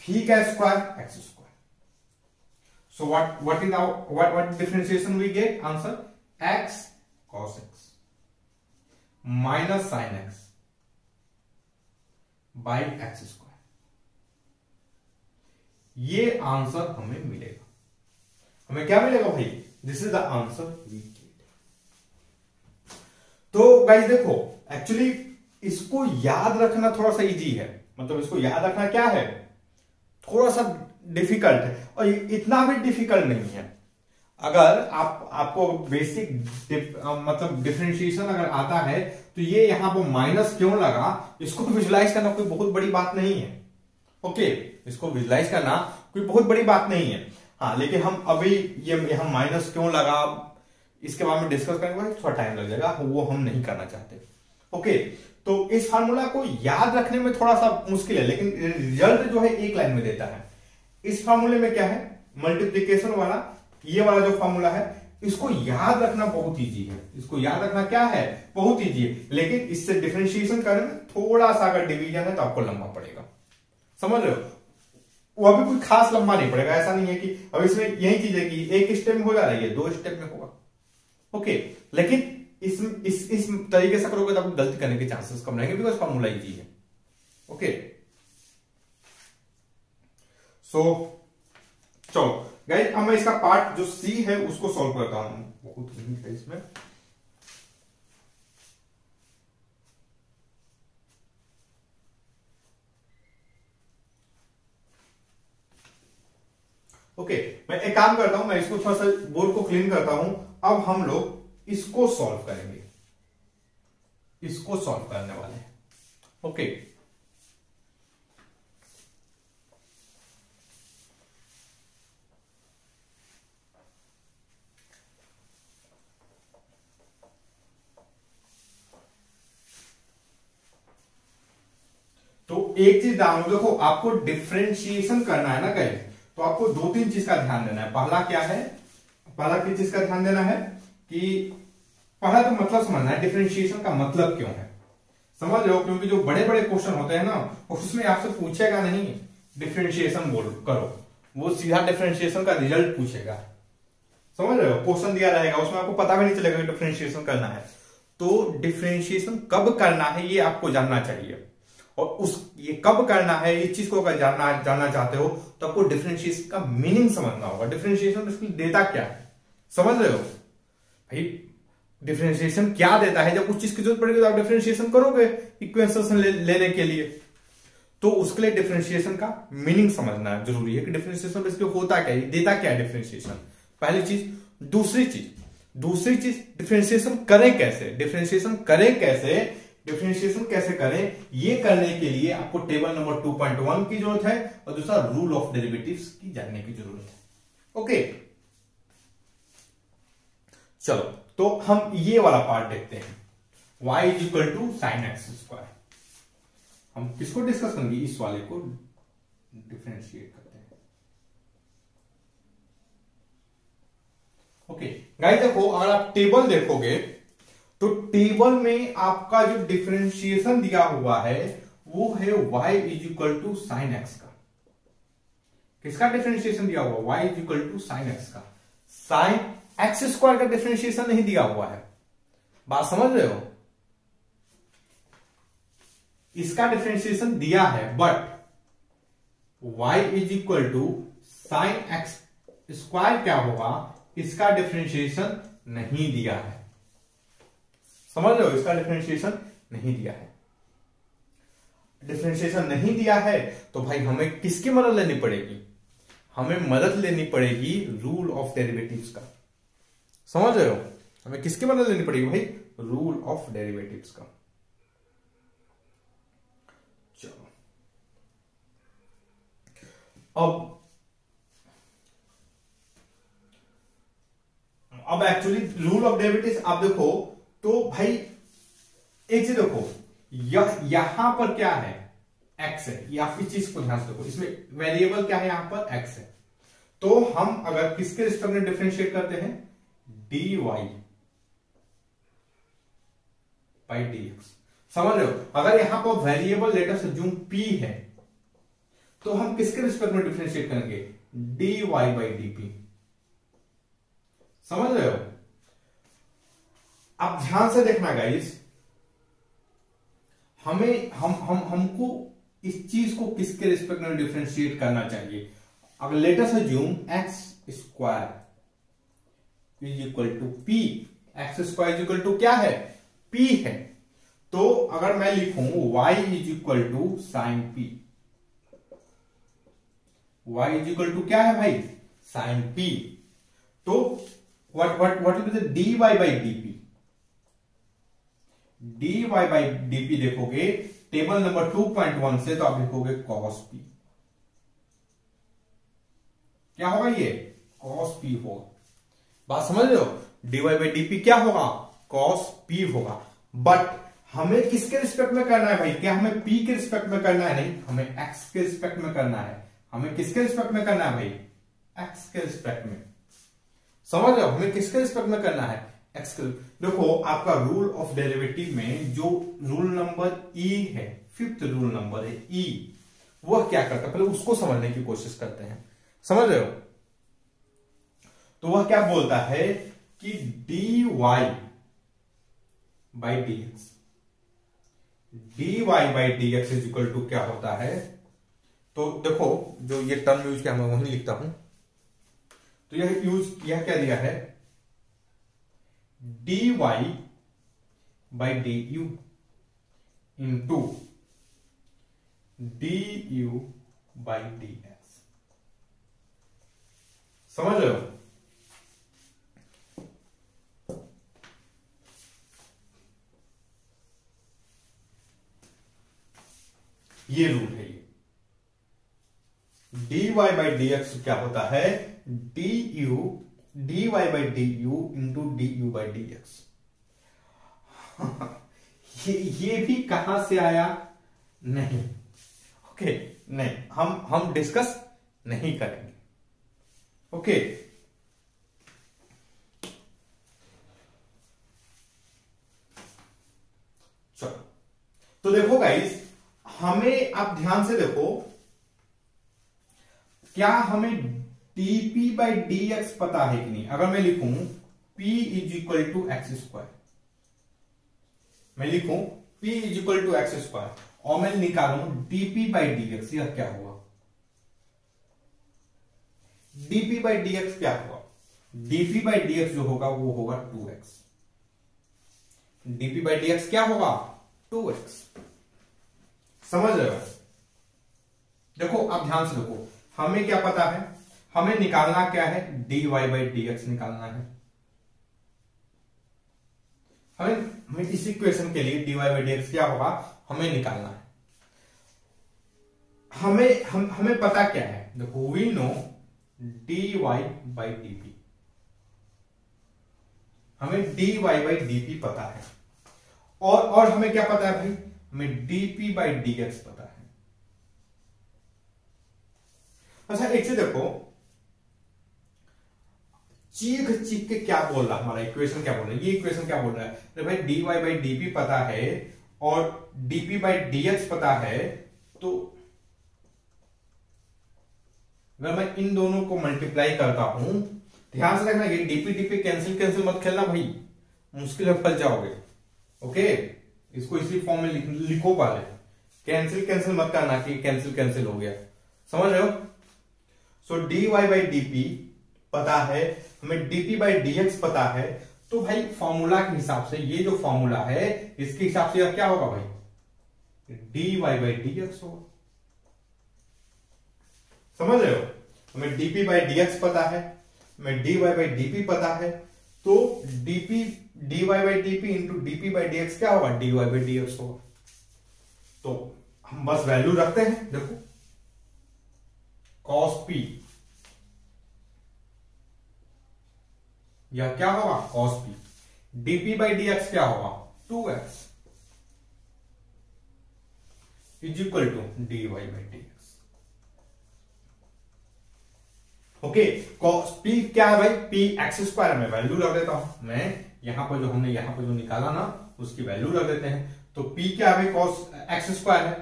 v का square x square. So what is our what differentiation we get? Answer x cos x minus sin x by x square, ये answer हमें मिलेगा। हमें क्या मिलेगा भाई, this is the answer we get. तो guys देखो, एक्चुअली इसको याद रखना थोड़ा सा इजी है, मतलब इसको याद रखना क्या है, थोड़ा सा डिफिकल्ट है, और इतना भी डिफिकल्ट नहीं है। अगर आपको बेसिक मतलब डिफरेंशिएशन अगर आता है तो ये यहां पर माइनस क्यों लगा, इसको विजुलाइज करना कोई बहुत बड़ी बात नहीं है। ओके, इसको विजुलाइज करना कोई बहुत बड़ी बात नहीं है। हाँ, लेकिन हम अभी ये यहां माइनस क्यों लगा इसके बारे में डिस्कस करेंगे, थोड़ा टाइम लग जाएगा, वो हम नहीं करना चाहते। ओके, तो इस फार्मूला को याद रखने में थोड़ा सा मुश्किल है, लेकिन रिजल्ट जो है एक लाइन में देता है। इस फार्मूले में क्या है, मल्टीप्लीकेशन वाला ये वाला जो फार्मूला है, इसको याद रखना बहुत इजी है। इसको याद रखना क्या है, बहुत इजी है, लेकिन इससे डिफरेंशिएशन करने में थोड़ा सा अगर डिवीजन है तो आपको लंबा पड़ेगा, समझ रहे हो। वो अभी कोई खास लंबा नहीं पड़ेगा, ऐसा नहीं है कि अब इसमें यही चीज है कि एक स्टेप में हो जा रही है, 2 स्टेप में होगा। ओके, लेकिन इस तरीके से करोगे तो आपको गलती करने के चांसेस कम रहेंगे, बिकॉज फॉर्मूला इजी है। ओके, सो चलो गाइस, अब मैं इसका पार्ट जो सी है उसको सॉल्व करता हूं। बहुत लिमिट है इसमें। ओके, मैं एक काम करता हूं, मैं इसको थोड़ा सा बोर्ड को क्लीन करता हूं। अब हम लोग इसको सॉल्व करेंगे, इसको सॉल्व करने वाले हैं। ओके, तो एक चीज ध्यान दो, देखो आपको डिफरेंशिएशन करना है ना गाइस, तो आपको 2-3 चीज का ध्यान देना है। पहला क्या है, पहला किस चीज का ध्यान देना है कि पहला तो मतलब समझना है डिफरेंशिएशन का मतलब क्यों है, समझ रहे हो। क्योंकि जो बड़े बड़े क्वेश्चन होते हैं ना, उसमें आपसे पूछेगा नहीं डिफरेंशिएशन बोल करो, वो सीधा डिफरेंशिएशन का रिजल्ट पूछेगा, समझ रहे हो। क्वेश्चन दिया रहेगा, उसमें आपको पता भी नहीं चलेगा कि डिफरेंशिएशन करना है। तो डिफरेंशिएशन कब करना है ये आपको जानना चाहिए, और उस ये कब करना है इस चीज को अगर जानना चाहते हो तो आपको डिफरेंशिएशन का मीनिंग समझना होगा। डिफरेंशिएशन बेसिकली देता क्या है, समझ रहे हो भाई। डिफरेंशिएशन क्या देता है, जब कुछ चीज की जरूरत पड़ेगी तो आप डिफरेंशिएशन करोगे इक्वेशन लेने के लिए, तो उसके लिए डिफरेंशिएशन का मीनिंग समझना जरूरी है कि डिफरेंशिएशन बेसिकली होता क्या है, देता क्या है डिफरेंशिएशन, पहली चीज। दूसरी चीज डिफरेंशिएशन करें कैसे, डिफरेंशिएशन कैसे करें, ये करने के लिए आपको टेबल नंबर 2.1 की जरूरत है, और दूसरा रूल ऑफ डेरिवेटिव्स की जानने की जरूरत है। ओके, चलो तो हम ये वाला पार्ट देखते हैं, y is equal to sine x square. हम किसको डिस्कस करेंगे, इस वाले को डिफरेंशिएट करते हैं। ओके गाइस, देखो अगर आप टेबल देखोगे तो टेबल में आपका जो डिफरेंशिएशन दिया हुआ है वो है y is equal to sine x का। किसका डिफरेंशिएशन दिया हुआ, y is equal to sine x का। साइन एक्स स्क्वायर का डिफरेंशिएशन नहीं दिया हुआ है, बात समझ रहे हो। इसका डिफरेंशिएशन दिया है, but y is equal to sine x square क्या होगा, इसका डिफरेंशिएशन नहीं दिया है, समझ रहे हो। इसका डिफरेंशिएशन नहीं दिया है, डिफरेंशिएशन नहीं दिया है तो भाई हमें किसकी मदद लेनी पड़ेगी, हमें मदद लेनी पड़ेगी रूल ऑफ डेरिवेटिव्स का, समझ रहे हो। हमें किसकी मदद लेनी पड़ेगी भाई, रूल ऑफ डेरिवेटिव्स का। चलो अब एक्चुअली रूल ऑफ डेरिवेटिव्स आप देखो तो भाई एक चीज देखो, यहां पर क्या है, x है, या इस चीज को ध्यान से देखो, इसमें वेरिएबल क्या है, यहां पर x है। तो हम अगर किसके रिस्पेक्ट में डिफरेंशिएट करते हैं, dy बाई dx, समझ रहे हो। अगर यहां पर variable late us assume p है तो हम किसके रिस्पेक्ट में डिफरेंशिएट करेंगे, dy बाई dp, समझ रहे हो। आप ध्यान से देखना गाइस, हमको इस चीज को किसके रिस्पेक्ट में डिफरेंशिएट करना चाहिए। अगर let us assume X square is equal to P, X square is equal to क्या है, पी है, तो अगर मैं लिखूं y is equal to sine P, y is equal to क्या है भाई, साइन पी, तो what will be the dy by dp, D Y by D P देखोगे टेबल नंबर 2.1 से, तो आप लिखोगे कॉस पी। क्या होगा ये? कॉस पी होगा। बात समझ रहे हो? D Y by D P क्या होगा? कॉस पी होगा। बट हमें किसके रिस्पेक्ट में करना है भाई? क्या हमें पी के रिस्पेक्ट में करना है? नहीं, हमें एक्स के रिस्पेक्ट में करना है। हमें किसके रिस्पेक्ट में करना है भाई? एक्स के रिस्पेक्ट में। समझ रहे हो? हमें किसके रिस्पेक्ट में करना है? एक्स के। देखो आपका रूल ऑफ डेरिवेटिव में जो रूल नंबर ई है, फिफ्थ रूल नंबर है ई, वह क्या करता है? पहले उसको समझने की कोशिश करते हैं। समझ रहे हो? तो वह क्या बोलता है कि D Y by D X, D Y by D x is equal to क्या होता है? तो देखो जो ये टर्म यूज किया मैं वही लिखता हूं। तो यह क्या दिया है? D Y by D U into D U by D X. समझ रहे हो? ये रूल है। ये D Y by D x क्या होता है? D Y by D U into D U by D X. ये भी कहां से आया? नहीं, ओके, नहीं, हम डिस्कस नहीं करेंगे। ओके, चलो। तो देखो गाइस, हमें आप ध्यान से देखो, क्या हमें डीपी बाई डी एक्स पता है कि नहीं? अगर मैं लिखूं P is equal to x square, मैं लिखूं P is equal to x square और मैं निकालूं डीपी बाई डी एक्स, यह क्या हुआ? डीपी बाई डी एक्स क्या हुआ? डीपी बाई डी एक्स जो होगा वो होगा 2x। DP by D x क्या होगा? 2x। समझ रहे हो? देखो आप ध्यान से देखो, हमें क्या पता है? हमें निकालना क्या है? D Y by D X निकालना है। हमें इस इक्वेशन के लिए D Y by D x क्या होगा हमें निकालना है। हमें पता क्या है? देखो, we know d Y by D p, हमें d Y by D p पता है। और हमें क्या पता है भाई? हमें डीपी बाई डी एक्स पता है। अच्छा, एक से देखो, चीख चीख के क्या बोल रहा है हमारा इक्वेशन? क्या बोल रहा है ये इक्वेशन? क्या बोल रहा है? तो भाई डी वाई बाई डीपी पता है और डीपी बाई डीएक्स पता है, तो अगर मैं इन दोनों को मल्टीप्लाई करता हूं, ध्यान से रखना, ये डीपी डीपी कैंसिल कैंसिल मत खेलना भाई, मुश्किल में फंस जाओगे। ओके, इसको इसी फॉर्म में लिखो पहले, कैंसिल कैंसिल मत करना कि कैंसिल कैंसिल हो गया। समझ रहे हो? सो डी वाई बाई डीपी पता है, हमें डीपी बाई डीएक्स पता है, तो भाई फॉर्मूला के हिसाब से, ये जो फॉर्मूला है इसके हिसाब से क्या होगा भाई? डी वाई बाई डीएक्स होगा। समझ रहे हो? हमें डीपी बाई डीएक्स पता है, हमें डी वाई बाई डीपी पता है, तो D Y by DP into DP by DX क्या होगा? डी वाई बाई डीएक्स होगा। तो हम बस वैल्यू रखते हैं। देखो, कॉस पी या क्या होगा? Cos P. DP by DX क्या होगा? 2x is equal to D Y by DX. Okay, cos P क्या है भाई? P X square. में वैल्यू रख देता हूं मैं, यहां पर जो हमने यहां पर जो निकाला ना उसकी वैल्यू रख देते हैं। तो पी क्या है भाई? कॉस एक्स स्क्वायर है,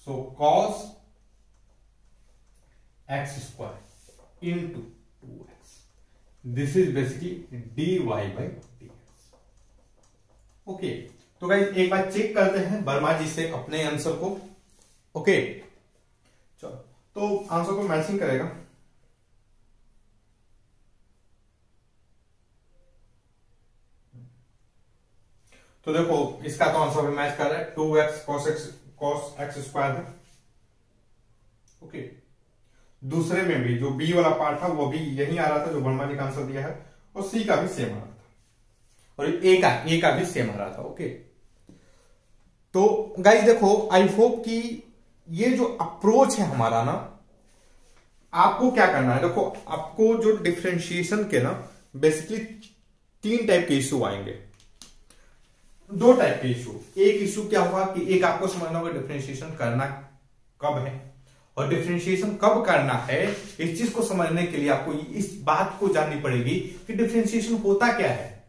so cos X square into 2x, this is basically D Y by D X. Okay, तो गाइस एक बार चेक करते हैं वर्मा जी से अपने आंसर को। ओके, चलो, तो आंसर को मैचिंग करेगा। तो देखो, इसका तो आंसर भी मैच कर रहा है, 2x कॉस एक्स स्क्वायर है। ओके, दूसरे में भी जो बी वाला पार्ट था वो भी यही आ रहा था जो वर्मा जी का आंसर दिया है, और सी का भी सेम आ रहा था, और ए का भी सेम आ रहा था। ओके, तो गाइस देखो, आई होप कि ये जो अप्रोच है हमारा ना, आपको क्या करना है, देखो आपको जो डिफरेंशिएशन के ना बेसिकली 3 टाइप के इशू आएंगे, 2 टाइप के इशू। एक इशू क्या होगा कि एक आपको समझना होगा डिफरेंशिएशन करना कब है, और डिफरेंशिएशन कब करना है इस चीज को समझने के लिए आपको इस बात को जाननी पड़ेगी कि डिफरेंशिएशन होता क्या है,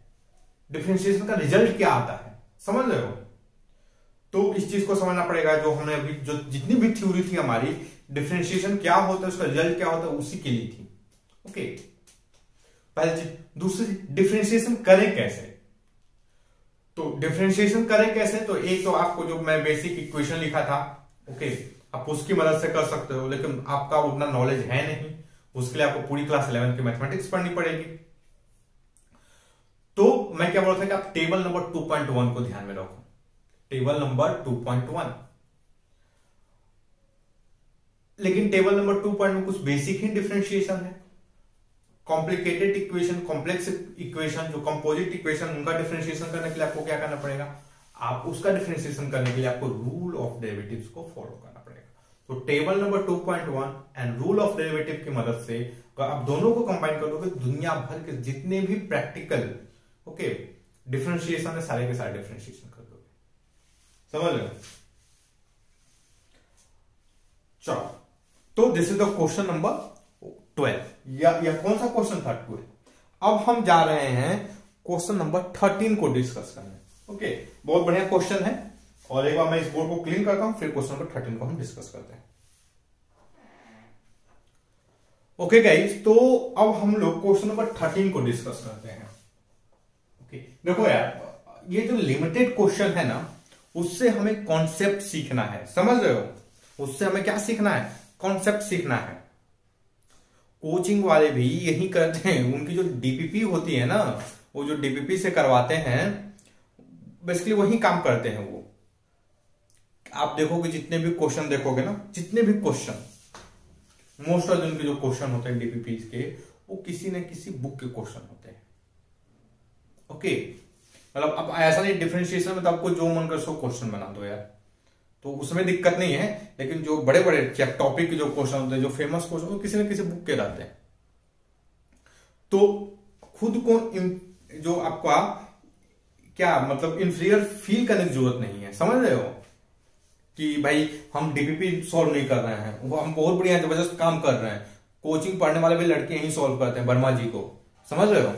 डिफरेंशिएशन का रिजल्ट क्या आता है, समझ रहे हो। तो इस चीज को समझना पड़ेगा, जो हमने अभी जो जितनी भी थ्योरी थी हमारी, डिफरेंशिएशन क्या होता है, उसका रिजल्ट क्या होता है, उसी के लिए थी। ओके, पहली चीज। दूसरी, डिफरेंशिएशन करें कैसे। तो डिफरेंशिएशन करें कैसे, तो एक तो आपको जो मैं बेसिक इक्वेशन लिखा था, ओके, आप उसकी मदद से कर सकते हो, लेकिन आपका उतना नॉलेज है नहीं, उसके लिए आपको पूरी क्लास 11 की मैथमेटिक्स पढ़नी पड़ेगी। तो मैं क्या बोल रहा था कि आप टेबल नंबर 2.1 को ध्यान में रखो, टेबल नंबर 2.1। लेकिन टेबल नंबर 2.1 कुछ बेसिक ही डिफरेंशिएशन है। कॉम्प्लिकेटेड इक्वेशन, कॉम्प्लेक्स इक्वेशन, जो कंपोजिट इक्वेशन, उनका डिफरेंशिएशन करने के लिए आपको क्या करना पड़ेगा, आप उसका डिफरेंशिएशन करने के लिए आपको रूल ऑफ डेरिवेटिव्स को फॉलो करना पड़ेगा। तो table number 2.1 and rule of derivative की मदद से आप दोनों को कंबाइन कर दोगे, दुनिया भर के जितने भी प्रैक्टिकल ओके डिफरेंशिएशन है, सारे के सारे डिफरेंशिएशन कर दोगे, समझ लो। चलो, तो this is the question number 12, या कौन सा क्वेश्चन था 12। अब हम जा रहे हैं क्वेश्चन नंबर 13 को डिस्कस करने। ओके, बहुत बढ़िया क्वेश्चन है, और एक बार मैं इस बोर्ड को क्लीन करता हूं, फिर क्वेश्चन नंबर 13 को हम डिस्कस करते हैं। ओके गाइस, तो अब हम लोग क्वेश्चन नंबर 13 को डिस्कस करते हैं। ओके, देखो यार, ये जो लिमिटेड क्वेश्चन है ना, उससे हमें कॉन्सेप्ट सीखना है, समझ रहे हो। उससे हमें क्या सीखना है, कॉन्सेप्ट सीखना है। कोचिंग वाले भी यही करते हैं, उनकी जो डीपीपी होती है ना, वो जो डीपीपी से करवाते हैं, बेसिकली वही काम करते हैं वो। आप देखोगे, जितने भी क्वेश्चन देखोगे ना, जितने भी क्वेश्चन, मोस्ट ऑफ उनके जो क्वेश्चन होते हैं डीपीपी के, वो किसी न किसी बुक के क्वेश्चन होते हैं। ओके, मतलब अब ऐसा नहीं डिफरेंशिएशन में तो आपको जो मन कर सो क्वेश्चन बना दो यार, तो उसमें दिक्कत नहीं है। लेकिन जो बड़े बड़े टॉपिक के जो क्वेश्चन होते हैं, जो फेमस क्वेश्चन, वो किसी न किसी बुक के रहते हैं। तो खुद को जो आपका क्या मतलब इंफीरियर फील करने की जरूरत नहीं है, समझ रहे हो, कि भाई हम डीपीपी सॉल्व नहीं कर रहे हैं, वो हम बहुत बढ़िया जबरदस्त काम कर रहे हैं। कोचिंग पढ़ने वाले भी लड़के यही सॉल्व करते हैं, वर्मा जी को, समझ रहे हो।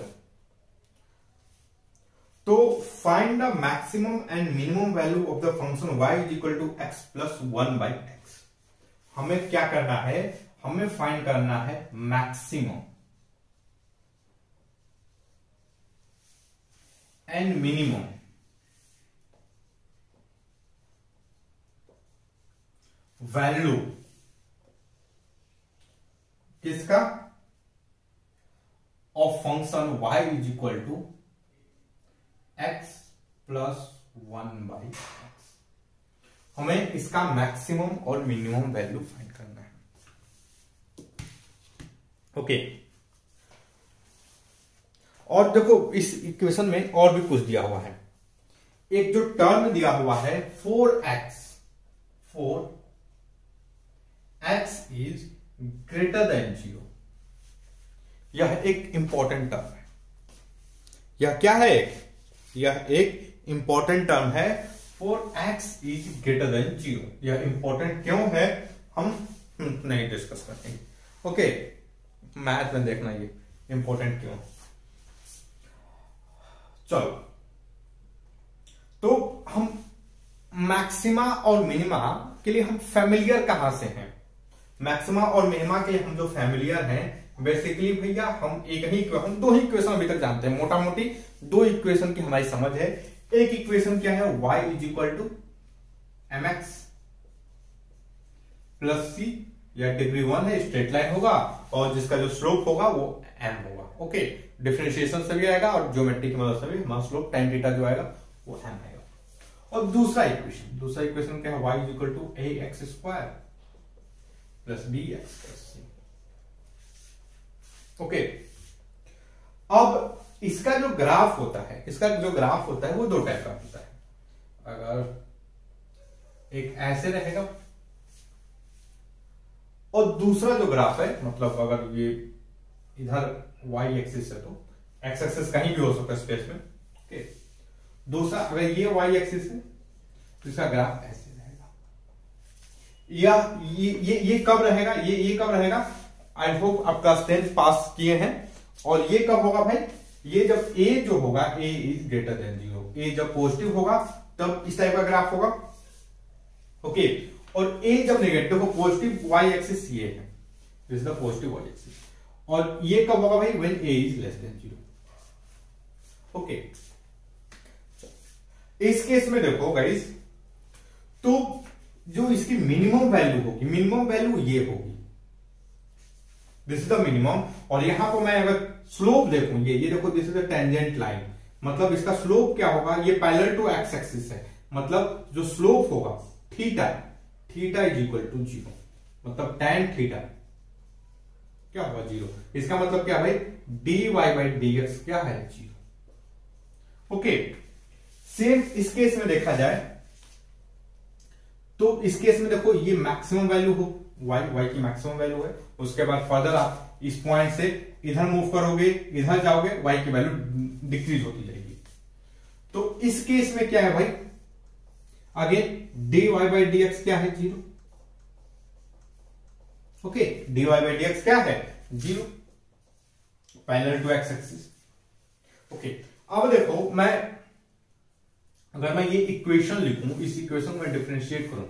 तो find the maximum and minimum value of the function y is equal to x plus 1/x। हमें क्या करना है, हमें फाइंड करना है मैक्सिमम एंड मिनिमम वैल्यू किसका, of function y is equal to x plus 1/x। हमें इसका मैक्सिमम और मिनिमम वैल्यू फाइंड करना है। ओके, और देखो इस इक्वेशन में और भी कुछ दिया हुआ है। एक जो टर्म दिया हुआ है 4x इज ग्रेटर देन 0, यह एक इंपॉर्टेंट टर्म है। यह क्या है, यह एक इंपॉर्टेंट टर्म है। 4x इज ग्रेटर देन 0, यह इंपॉर्टेंट क्यों है हम नहीं डिस्कस करते। ओके, मैथ में देखना ये इंपॉर्टेंट क्यों। चलो, तो हम मैक्सिमा और मिनिमा के लिए हम फैमिलियर कहां से हैं। मैक्सिमा और मिनिमा के लिए हम जो फैमिलियर हैं, बेसिकली भैया हम हम 2 ही इक्वेशन अभी तक जानते हैं, मोटा मोटी 2 इक्वेशन की हमारी समझ है। एक इक्वेशन क्या है, y is equal to mx plus c, या डिग्री 1 है, स्ट्रेट लाइन होगा, और जिसका जो स्लोप होगा वो m होगा। ओके, डिफरेंशिएशन से भी आएगा और ज्योमेट्री की मदद से भी हमारा स्लोप tan थीटा जो आएगा वो m आएगा। और दूसरा इक्वेशन क्या है, y is equal to ax square plus bx plus c। Okay, अब इसका जो ग्राफ होता है वो 2 टाइप का होता है। अगर एक ऐसे रहेगा, और दूसरा जो ग्राफ है, मतलब अगर ये इधर y एक्सिस है तो x एक्सिस कहीं भी हो सकता है स्पेस में, ओके। दूसरा अगर ये y एक्सिस है तो इसका ग्राफ ऐसे रहेगा, या ये कब रहेगा, ये कब रहेगा, आई होप आप क्लास 10 पास किए हैं। और ये कब होगा भाई, ये जब a जो होगा a is greater than 0, a जब पॉजिटिव होगा तब इस टाइप का ग्राफ होगा, ओके। और a जब नेगेटिव हो, पॉजिटिव y एक्सिस ये है, this is the positive y axis. और ये कब होगा भाई, when a is less than 0, okay. इस केस में देखो गाइस, तो जो इसकी मिनिमम वैल्यू होगी, मिनिमम वैल्यू ये होगी, दिस इज द मिनिमम। और यहां पर मैं अगर स्लोप देखूं, ये देखो, this is the tangent line, मतलब इसका स्लोप क्या होगा, ये पैरेलल टू एक्स एक्सिस है, मतलब जो स्लोप होगा theta, theta is equal to 0, मतलब tan थीटा क्या होगा 0। इसका मतलब क्या भाई, dy बाई dx क्या है 0, ओके। सेम इस केस में देखा जाए तो इस केस में देखो ये मैक्सिमम वैल्यू हो, y की मैक्सिमम वैल्यू है, उसके बाद फर्दर आप इस पॉइंट से इधर मूव करोगे, इधर जाओगे, y की वैल्यू डिक्रीज होती जाएगी। तो इस केस में क्या है भाई, अगेन dy बाई dx क्या है 0, ओके। dy बाई dx क्या है 0, parallel to X axis, okay. अब देखो अगर मैं ये इक्वेशन लिखूं, इस इक्वेशन को मैं डिफरेंशिएट करूं,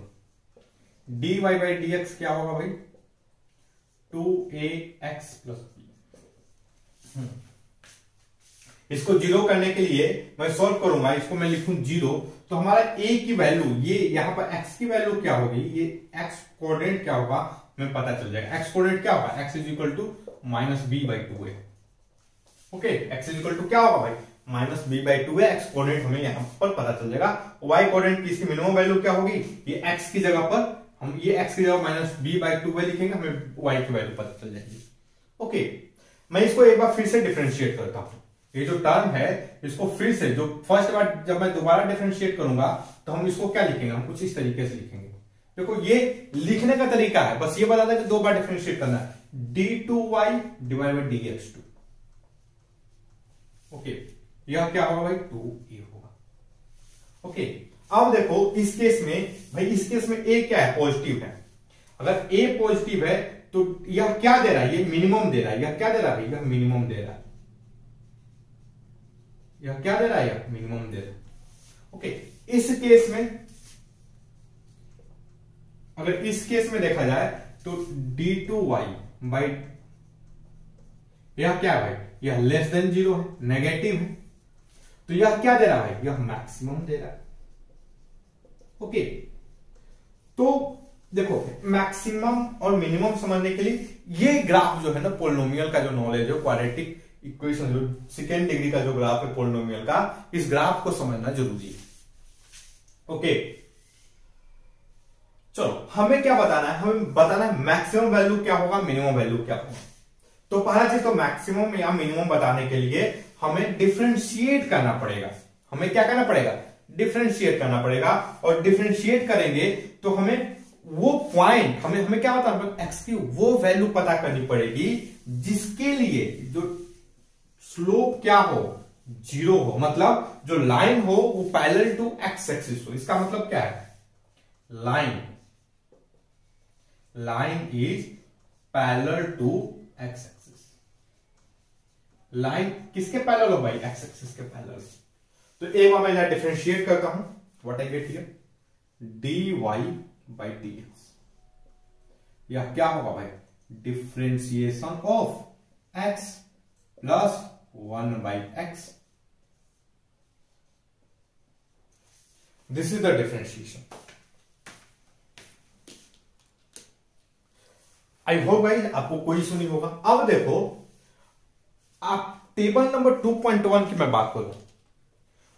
dy बाई dx क्या होगा भाई 2ax प्लस b। इसको 0 करने के लिए मैं सॉल्व करूंगा, इसको मैं लिखूं 0, तो हमारा a की वैल्यू, ये यहां पर x की वैल्यू क्या होगी, ये x कोऑर्डिनेट क्या होगा हमें पता चल जाएगा। x कोऑर्डिनेट क्या होगा, x is equal to minus B by 2a, okay. x is equal to क्या होगा भाई, माइनस बी बाई 2 है, एक्स कोऑर्डिनेट हमें यहां पर पता चल जाएगा। y कोऑर्डिनेट की इसकी मिनिमम वैल्यू क्या होगी, ये x की जगह पर हम ये x की जगह माइनस बी बाई 2 लिखेंगे, हमें y की वैल्यू पता चल जाएगी, ओके। मैं इसको एक बार फिर से डिफरेंशिएट करता हूं, ये जो टर्म है इसको फिर से, जो फर्स्ट बार जब मैं दोबारा डिफरेंशिएट करूंगा तो हम इसको क्या लिखेंगे, हम कुछ इस तरीके से लिखेंगे। देखो ये लिखने का तरीका है, बस ये बताता है कि 2 बार डिफरेंशिएट करना है, d2y divide by dx2, okay. यह क्या होगा भाई 2a होगा, ओके। अब देखो इस केस में भाई, इस केस में a क्या है, पॉजिटिव है। अगर a पॉजिटिव है तो यह क्या दे रहा है, ये मिनिमम दे रहा है, यह क्या दे रहा है, यह मिनिमम दे रहा है, यह क्या दे रहा है, यह मिनिमम दे रहा है, ओके। इस केस में अगर इस केस में देखा जाए तो d2y बाई, यह क्या है भाई, यह लेस देन 0 है, नेगेटिव है, तो यह क्या दे रहा है, यह मैक्सिमम दे रहा है, ओके। तो देखो मैक्सिमम और मिनिमम समझने के लिए ये ग्राफ जो है ना, पोलिनोमियल का जो नॉलेज है, क्वाड्रेटिक इक्वेशन जो सेकेंड डिग्री का जो ग्राफ है पोलिनोमियल का, इस ग्राफ को समझना जरूरी है, ओके। चलो हमें क्या बताना है, हमें बताना है मैक्सिमम वैल्यू क्या होगा, मिनिमम वैल्यू क्या होगा। तो पहला चीज तो मैक्सिमम या मिनिमम बताने के लिए हमें डिफरेंशिएट करना पड़ेगा, हमें क्या करना पड़ेगा, डिफरेंशिएट करना पड़ेगा। और डिफरेंशिएट करेंगे तो हमें वो पॉइंट, हमें क्या बताना, एक्स की वो वैल्यू पता करनी पड़ेगी जिसके लिए जो स्लोप क्या हो 0 हो, मतलब जो लाइन हो वो पैरेलल टू एक्स एक्सिस हो। इसका मतलब क्या है, line is parallel to X axis. Line किसके पैरेलल हो भाई, एक्स एक्सिस के पैरेलल। तो एक बार मैं यहां डिफरेंशिएट करता हूं, what I get here, dy by dx, यह क्या होगा भाई, differentiation of x plus 1 by x, this is the differentiation. I hope भाई आपको कोई इशू नहीं होगा। अब देखो आप टेबल नंबर 2.1 की मैं बात करूं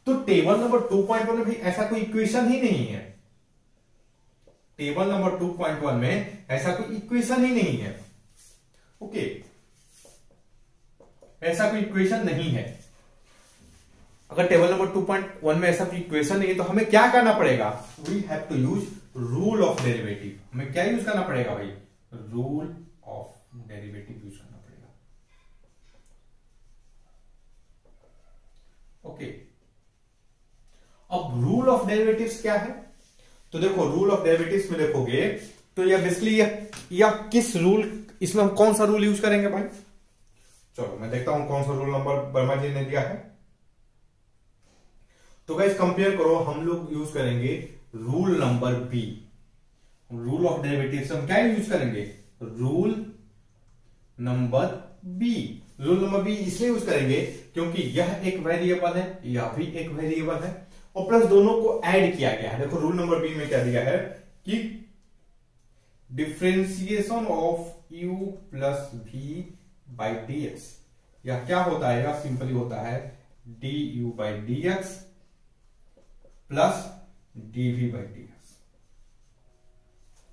तो टेबल नंबर 2.1 में भाई ऐसा कोई इक्वेशन ही नहीं है, टेबल नंबर 2.1 में ऐसा कोई इक्वेशन ही नहीं है, ओके। ऐसा कोई इक्वेशन नहीं है। अगर टेबल नंबर 2.1 में ऐसा कोई इक्वेशन नहीं है तो हमें क्या करना पड़ेगा, we have to use rule of derivative, हमें क्या यूज करना पड़ेगा भाई, रूल ऑफ डेरिवेटिव यूज करना पड़ेगा। ओके, अब रूल ऑफ डेरिवेटिव्स क्या है, तो देखो रूल ऑफ डेरिवेटिव्स में देखोगे तो यह बेसिकली यह किस रूल, इसमें हम कौन सा रूल यूज करेंगे भाई, चलो मैं देखता हूं कौन सा रूल नंबर वर्मा जी ने दिया है। तो गाइस कंपेयर करो, हम लोग यूज करेंगे rule number B. Rule of derivatives हम क्या यूज करेंगे, rule number B. Rule number B इसलिए यूज करेंगे क्योंकि यह एक वेरिएबल है, यह भी एक वेरिएबल है, और प्लस दोनों को ऐड किया गया है। देखो रूल नंबर बी में क्या दिया है कि differentiation of u plus v by D x, यह क्या होता है, यह सिंपली होता है du by D x plus dv by D X.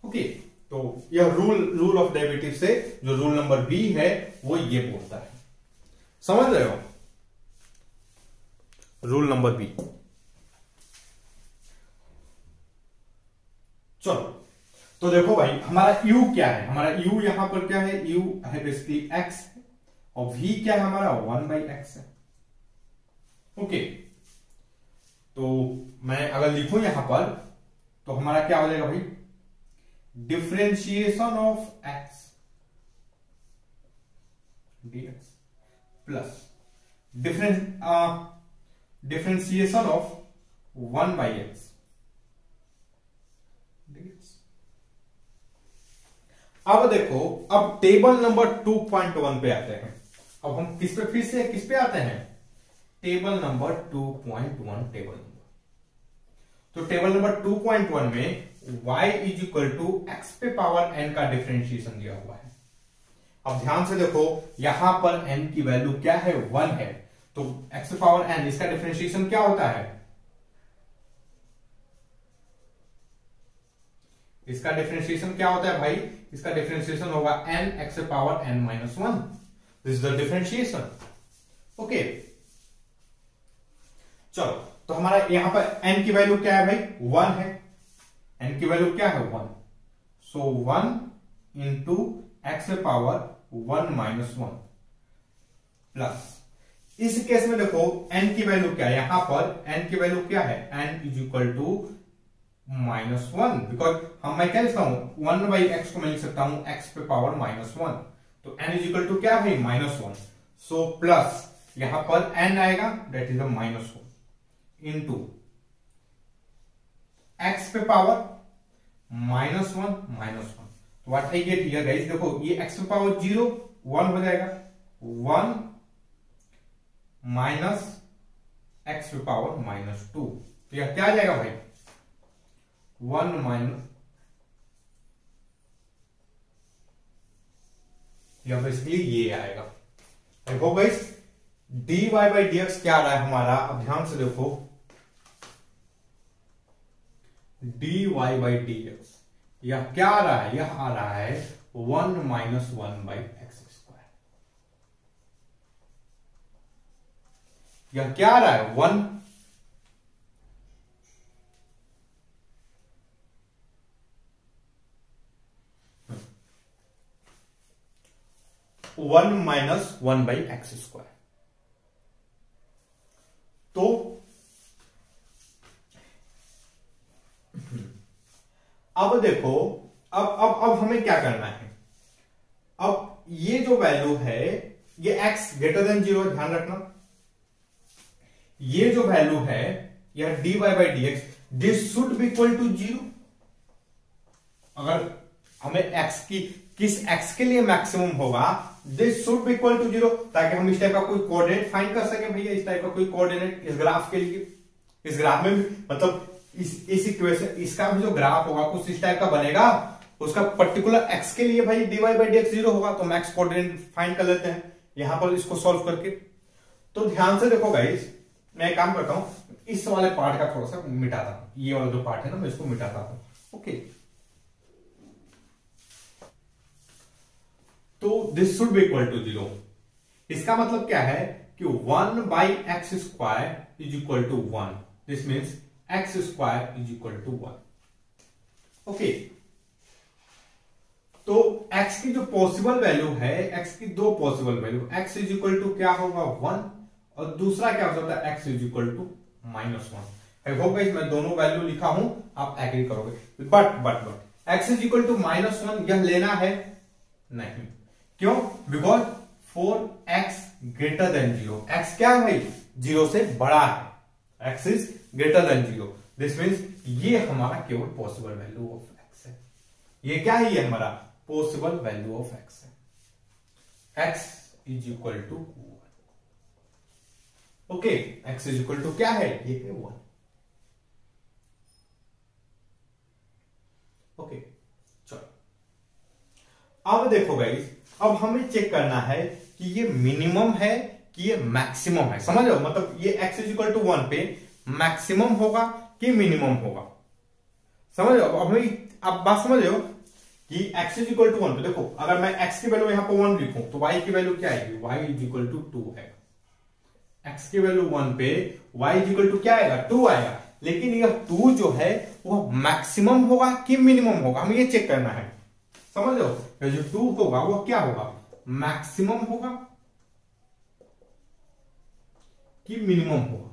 Okay, तो यह रूल ऑफ डेरिवेटिव से जो रूल नंबर बी है वो ये बोलता है, समझ रहे हो, रूल नंबर बी। चलो तो देखो भाई हमारा u क्या है, हमारा u यहां पर क्या है, u है बेसिकली x है, और v क्या है हमारा 1/x है। ओके, तो मैं अगर लिखूं यहां पर तो हमारा क्या हो जाएगा भाई, differentiation of x dx plus differentiation of 1/x dx। अब देखो, अब टेबल नंबर 2.1 पे आते हैं। अब हम किस पे, फिर से किस पे आते हैं, टेबल नंबर 2.1 टेबल नंबर। तो टेबल नंबर 2.1 में y is equal to X पे पावर n का डिफरेंशिएशन दिया हुआ है। अब ध्यान से देखो, यहां पर n की वैल्यू क्या है, 1 है, तो x पे पावर n इसका डिफरेंशिएशन क्या होता है, इसका डिफरेंशिएशन क्या होता है भाई, इसका डिफरेंशिएशन होगा n x पे power n minus 1। This is the differentiation. Okay, चलो तो हमारा यहां पर n की वैल्यू क्या है भाई, 1 है, n की वैल्यू क्या है 1, सो 1 इंटू एक्स पे पावर 1 माइनस 1 प्लस, इस केस में देखो n की वैल्यू क्या है, यहां पर n की वैल्यू क्या है, n is equal to -1, because मैं क्या लिखता हूं 1/x को मैं लिख सकता हूं x पे पावर -1, तो n इज इक्वल टू क्या भाई -1, सो प्लस यहां पर n आएगा दैट इज -1 इंटू x पे पावर -1 तो what I get here guys, देखो ये x पे पावर 0 1 हो जाएगा, 1 माइनस x पे पावर -2, तो यह क्या आ जाएगा भाई, 1 माइनस, या बेसिकली ये आएगा। देखो guys dy by D x क्या आ रहा है हमारा, अब ध्यान से देखो, dy बाई डी एक्स यह क्या आ रहा है, यह आ रहा है 1 माइनस 1/x स्क्वायर। यह क्या आ रहा है 1 माइनस 1/x स्क्वायर। तो अब देखो, अब हमें क्या करना है, अब ये जो वैल्यू है ये x ग्रेटर देन 0 ध्यान रखना, ये जो वैल्यू है यह dy by D X, this should be equal to 0। अगर हमें x की किस x के लिए मैक्सिमम होगा, this should be equal to 0, ताकि हम इस टाइप का कोई कोऑर्डिनेट फाइंड कर सके भैया, इस टाइप का कोई कोऑर्डिनेट इस ग्राफ के लिए, इस ग्राफ में भी मतलब इस इक्वेशन, इसका भी जो ग्राफ होगा कुछ इस टाइप का बनेगा, उसका पर्टिकुलर x के लिए भाई dy बाई डी एक्स 0 होगा, तो मैक्स कोऑर्डिनेट फाइंड कर लेते हैं यहां पर इसको सॉल्व करके। तो ध्यान से देखो गाइस, मैं एक काम करता हूं, इस वाले पार्ट का थोड़ा सा मिटाता हूं, ये वाला जो पार्ट है ना मैं इसको मिटाता हूं। ओके, तो this should be equal to 0, इसका मतलब क्या है कि 1/x square is equal to 1, this means x square is equal to 1। Okay, तो x की जो पॉसिबल वैल्यू है, x की दो possible value, x is equal to क्या होगा 1, और दूसरा क्या हो सकता है x is equal to -1। I hope guys मैं दोनों वैल्यू लिखा हूं, आप एग्री करोगे। But x is equal to -1 यह लेना है नहीं, क्यों? Because for x greater than 0, x क्या है भाई? 0 से बड़ा है, x is greater than 0, this means ये हमारा केवल पॉसिबल वैल्यू ऑफ x है। ये क्या है? ये हमारा पॉसिबल वैल्यू ऑफ x है, x is equal to 1। Okay, x is equal to क्या है? ये है 1। ओके, चलो अब देखो गाइस, अब हमें चेक करना है कि ये मिनिमम है कि ये मैक्सिमम है। समझ लो, मतलब ये x इज इक्वल टू 1 पे मैक्सिमम होगा कि मिनिमम होगा। समझ लो, अब हमें आप बात समझ लो कि x इज इक्वल टू 1 पे देखो, अगर मैं x की वैल्यू यहां पर 1 लिखूं तो y की वैल्यू क्या आएगी? y इज इक्वल टू 2 है। x की वैल्यू 1 पे y इज इक्वल टू क्या आएगा? 2 आएगा। लेकिन यह 2 जो है वो मैक्सिमम होगा कि मिनिमम होगा, हमें ये चेक करना है। समझ लो, जो 2 होगा वो क्या होगा? मैक्सिमम होगा कि मिनिमम होगा।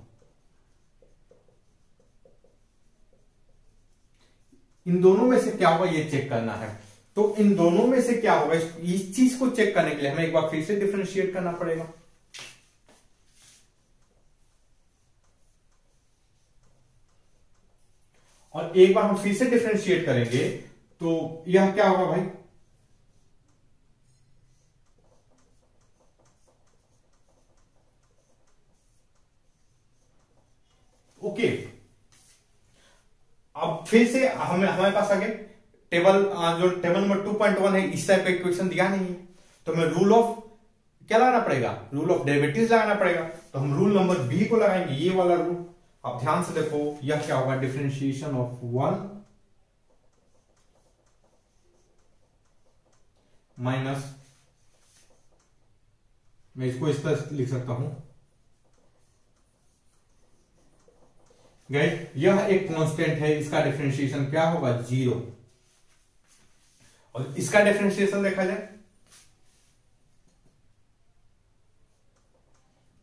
इन दोनों में से क्या होगा ये चेक करना है। तो इन दोनों में से क्या होगा, इस चीज को चेक करने के लिए हमें एक बार फिर से डिफरेंशिएट करना पड़ेगा। और एक बार हम फिर से डिफरेंशिएट करेंगे तो यह क्या होगा भाई? ओके, अब फिर से हमारे पास आगे टेबल, जो टेबल नंबर 2.1 है, इस टाइप का इक्वेशन दिया नहीं है, तो हमें रूल ऑफ क्या लगाना पड़ेगा? रूल ऑफ डेरिवेटिव्स लगाना पड़ेगा। तो हम रूल नंबर बी को लगाएंगे, ये वाला रूल। अब ध्यान से देखो, यह क्या होगा? डिफरेंशिएशन ऑफ 1 माइनस, मैं इसको इस तरह लिख सकता हूं, यह एक कांस्टेंट है, इसका डिफरेंशिएशन क्या होगा? 0। और इसका डिफरेंशिएशन देखा जाए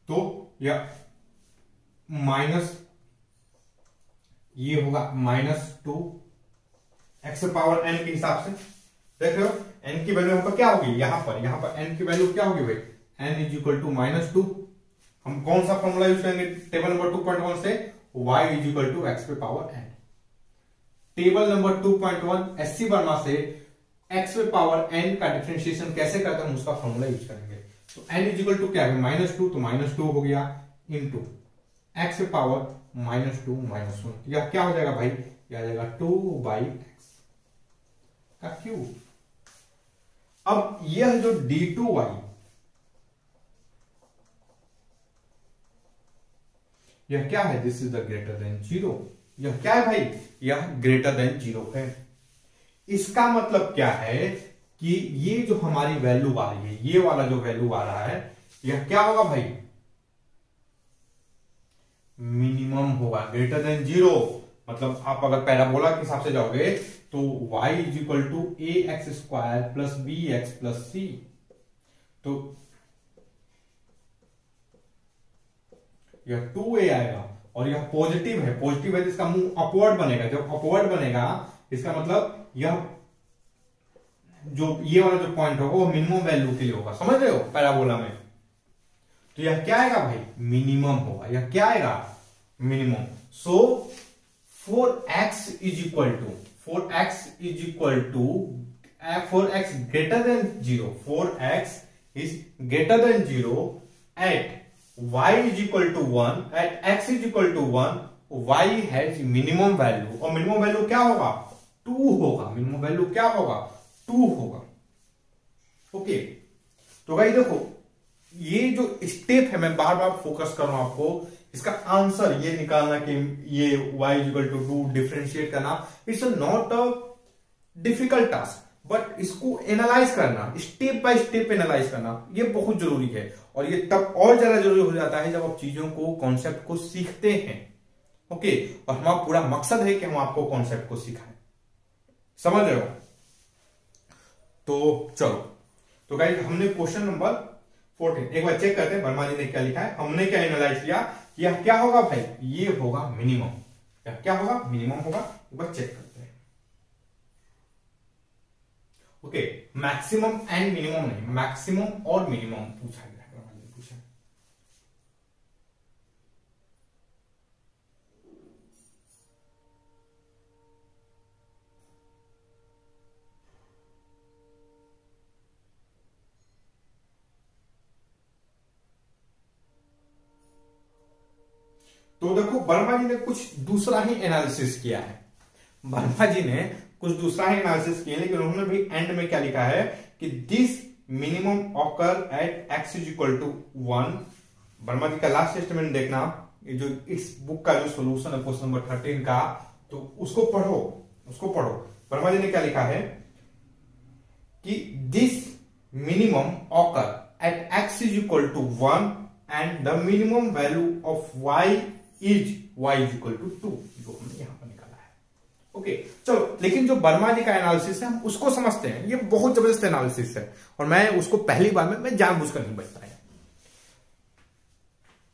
तो यह माइनस, ये होगा -2 x पावर n के हिसाब से। देख रहे हो, n की वैल्यू यहां पर क्या होगी? यहां पर n की वैल्यू क्या होगी भाई? n is equal to -2। हम कौन सा फॉर्मूला यूज करेंगे टेबल नंबर 2.1 से? y is equal to x पे power n। Table number 2.1 SC Verma से x पे पावर n का डिफरेंशिएशन कैसे करते हैं, उसका फॉर्मूला यूज करेंगे। तो n इज इक्वल टू क्या है? -2, तो -2 हो गया इंटू x पे पावर -2 -1, यह क्या हो जाएगा भाई? यह आ जाएगा 2/x का क्यूब। अब यह जो d2y, यह क्या है? This is the greater than 0। यह क्या है भाई? यह ग्रेटर देन 0 है। इसका मतलब क्या है कि ये जो हमारी वैल्यू आ रही है, ये वाला जो वैल्यू आ रहा है, यह क्या होगा भाई? मिनिमम होगा, ग्रेटर देन 0। मतलब आप अगर पैराबोला के हिसाब से जाओगे तो y is equal to ax² plus bx plus c, तो यह 2a आएगा। और यह पॉजिटिव है, पॉजिटिव है तो इसका मुंह अपवर्ड बनेगा। जब अपवर्ड बनेगा इसका मतलब यह जो ये वाला जो पॉइंट होगा वो मिनिमम वैल्यू के लिए होगा। समझ रहे हो पैराबोला में? तो यह क्या आएगा भाई? मिनिमम होगा। यह क्या आएगा? Minimum. So for x is equal to, for x greater than 0, for x is greater than 0 at y is equal to 1, at x is equal to 1, y has minimum value. और minimum value क्या होगा? 2 होगा। Minimum value क्या होगा? 2 होगा। Okay, तो भाई देखो, ये जो स्टेप है, मैं बार बार फोकस कर रहा हूं आपको, इसका आंसर ये निकालना कि ये y is equal to 2 differentiate करना, it's not a difficult task, but इसको एनालाइज करना, स्टेप बाय स्टेप एनालाइज करना, ये बहुत जरूरी है। और ये तब और ज्यादा जरूरी हो जाता है जब आप चीजों को, कॉन्सेप्ट को सीखते हैं। ओके, और हमारा पूरा मकसद है कि हम आपको कॉन्सेप्ट को सिखाएं। समझ रहे हो? तो चलो, तो गाइस हमने क्वेश्चन नंबर 14 एक बार चेक करते हैं वर्मा जी ने क्या लिखा है। हमने क्या एनालाइज किया कि यह क्या होगा भाई, ये होगा मिनिमम, क्या होगा, मिनिमम होगा। एक बार चेक करते हैं। ओके, मैक्सिमम एंड मिनिमम नहीं, मैक्सिमम और मिनिमम पूछा गया है, वर्मा जी ने पूछा। तो देखो वर्मा जी ने कुछ दूसरा ही एनालिसिस किया है, वर्मा जी ने कुछ दूसरा ही एनालिसिस किया, लेकिन उन्होंने भी एंड में क्या लिखा है कि this minimum occur at X is equal to 1। Verma ji का लास्ट स्टेटमेंट देखना, ये जो इस बुक का जो सोल्यूशन है क्वेश्चन नंबर 13 का, तो उसको पढ़ो, उसको पढ़ो। वर्मा जी ने क्या लिखा है कि this minimum occur at X is equal to 1 and the minimum value of Y is equal to 2, जो हमने यहां पर निकाला है। ओके चलो, लेकिन जो वर्मा जी का एनालिसिस है हम उसको समझते हैं। ये बहुत जबरदस्त एनालिसिस है और मैं उसको पहली बार में मैं जानबूझकर नहीं बचता है।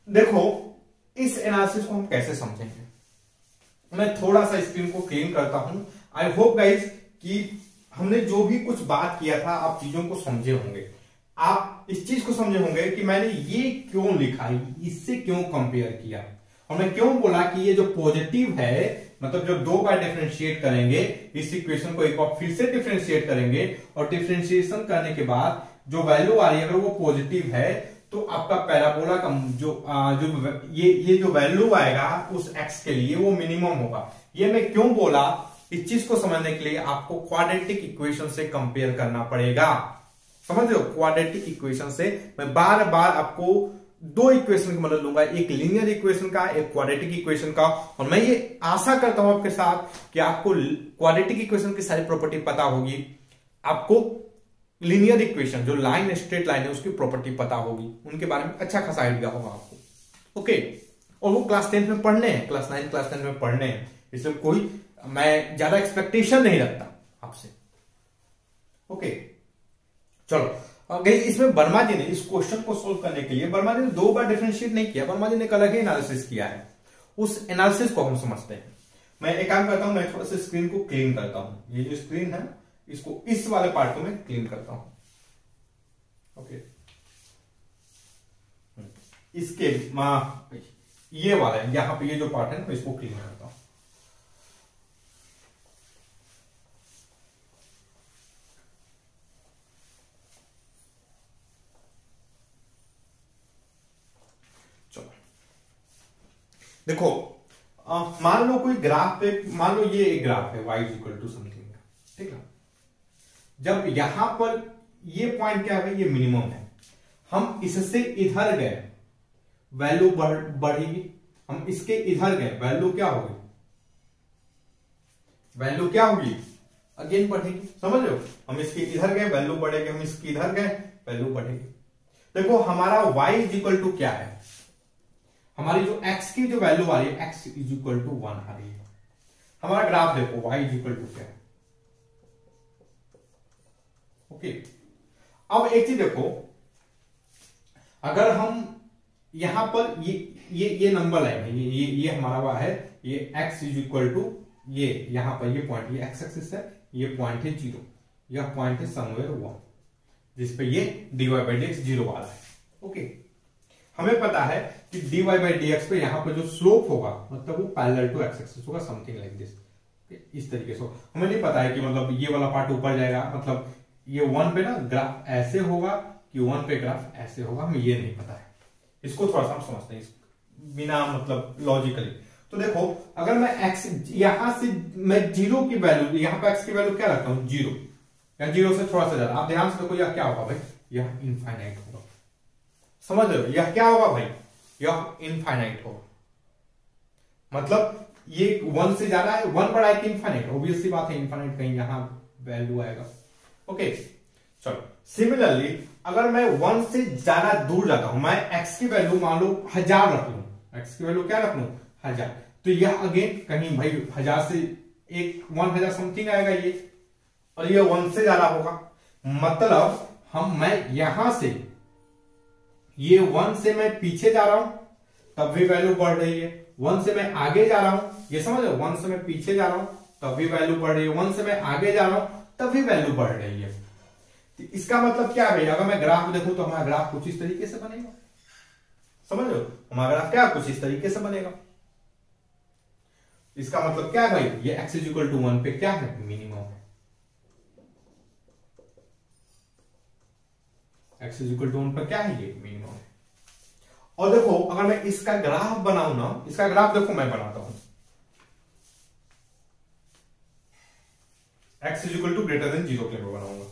देखो इस एनालिसिस को हम कैसे समझेंगे, मैं थोड़ा सा स्क्रीन को क्लीन करता हूं। आई होप गाइज कि हमने जो भी कुछ बात किया था आप चीजों को समझे होंगे, आप इस चीज को समझे होंगे कि मैंने ये क्यों लिखा, इससे क्यों कंपेयर किया, और मैं क्यों बोला कि ये जो पॉजिटिव है, मतलब जो 2 बार डिफरेंशिएट करेंगे इस इक्वेशन को, एक बार फिर से डिफरेंशिएट करेंगे और डिफरेंशिएशन करने के बाद जो वैल्यू आ रही है अगर वो पॉजिटिव है तो आपका पैराबोला का जो ये जो वैल्यू आएगा उस एक्स के लिए वो मिनिमम होगा। ये मैं क्यों बोला, इस चीज को समझने के लिए आपको क्वाड्रेटिक इक्वेशन से कंपेयर करना पड़ेगा। समझ रहे हो, क्वाड्रेटिक इक्वेशन से मैं बार बार आपको 2 इक्वेशन की मदद लूंगा, एक लीनियर इक्वेशन का, एक क्वाड्रेटिक इक्वेशन का। और मैं ये आशा करता हूं आपके साथ कि आपको क्वाड्रेटिक इक्वेशन की सारी प्रॉपर्टी पता होगी, आपको लीनियर इक्वेशन जो लाइन स्ट्रेट लाइन है उसकी प्रॉपर्टी पता होगी, उनके बारे में अच्छा खासा आइडिया होगा आपको। ओके, और वो क्लास 10 में पढ़ने हैं, क्लास 9 क्लास 10 में पढ़ने हैं, इसलिए कोई मैं ज्यादा एक्सपेक्टेशन नहीं रखता आपसे। ओके चलो, इसमें वर्मा जी ने इस क्वेश्चन को सोल्व करने के लिए वर्मा जी ने 2 बार डिफरेंशिएट नहीं किया, वर्मा जी ने एक अलग ही एनालिसिस किया है। उस एनालिसिस को हम समझते हैं। मैं एक काम करता हूं, मैं थोड़ा सा स्क्रीन को क्लीन करता हूं, ये जो स्क्रीन है इसको, इस वाले पार्ट को मैं क्लीन करता हूं। ओके, इसके ये वाला है, यहां पे ये जो पार्ट है ना, इसको क्लीन करता हूं। चलो देखो, मान लो कोई ग्राफ पे, मान लो ये एक ग्राफ है y इक्वल टू समथिंग, ठीक है। जब यहां पर ये पॉइंट क्या है, ये मिनिमम है, हम इससे इधर गए वैल्यू बढ़ेगी, हम इसके इधर गए वैल्यू क्या होगी, वैल्यू क्या होगी, अगेन बढ़ेगी। समझ रहे हो, हम इसके इधर गए वैल्यू बढ़ेगी, हम इसके इधर गए वैल्यू बढ़ेगी। देखो हमारा y इज इक्वल टू क्या है, हमारी जो x की जो वैल्यू आ रही है x इज इक्वल टू 1 आ रही है। हमारा ग्राफ देखो y इज इक्वल टू क्या है। ओके, अब एक चीज देखो, अगर हम यहां पर ये नंबर लाइन है, ये हमारा वह है, ये x इज इक्वल टू ये यहां पर ये पॉइंट, ये x एक्सिस है, ये पॉइंट है 0, यह पॉइंट है समवेयर 1, जिसपे ये dy बाई dx 0 वाला है। ओके, हमें पता है कि dy बाई dx पे यहां पर जो स्लोप होगा मतलब वो पैरेलल टू x एक्सिस होगा, समथिंग लाइक दिस, इस तरीके से। हमें नहीं पता है कि मतलब ये वाला पार्ट ऊपर जाएगा, मतलब ये 1 पे ना ग्राफ ऐसे होगा कि 1 पे ग्राफ ऐसे होगा, हमें ये नहीं पता है। इसको थोड़ा सा हम समझते हैं बिना मतलब लॉजिकली। तो देखो अगर मैं x यहां से मैं 0 की वैल्यू, यहां पे x की वैल्यू क्या रखता हूं 0, या 0 से थोड़ा सा ज्यादा, आप ध्यान से देखो यह क्या होगा भाई, यह इनफाइनाइट होगा। समझ रहे हो, यह क्या होगा भाई, यह इनफाइनाइट होगा, मतलब ये 1 से ज्यादा है, 1 बड़ा है कि इनफाइनाइट, ऑब्वियस सी बात है इनफाइनाइट कहीं यहां वैल्यू आएगा। ओके चलो, सिमिलरली अगर मैं 1 से ज्यादा दूर जाता हूं, मैं x की वैल्यू मान लो 1000 रख लूं, x की वैल्यू क्या रख लूं 1000, तो यह अगेन कहीं भाई 1000 से एक 1000 समथिंग आएगा, ये और ये 1 से ज्यादा होगा, मतलब मैं यहां से, ये 1 से मैं पीछे जा रहा हूं तब भी वैल्यू बढ़ रही है, 1 से मैं आगे जा रहा हूं, ये समझ लो, 1 से मैं पीछे जा रहा हूं तब भी वैल्यू बढ़ रही है, 1 से मैं आगे जा रहा हूं तब भी वैल्यू बढ़ रही है। तो इसका मतलब क्या है, अगर मैं ग्राफ देखूं तो हमारा ग्राफ कुछ इस तरीके से बनेगा, समझ लो, हमारा ग्राफ क्या कुछ इस तरीके से बनेगा। इसका मतलब क्या है भाई, ये x = 1 पे क्या है, मिनिमम है, x = 1 पर क्या है, ये मिनिमम है। और देखो अगर मैं इसका ग्राफ बनाऊं ना, इसका ग्राफ देखो मैं बनाता हूं, x = (0) के लिए बनाऊंगा।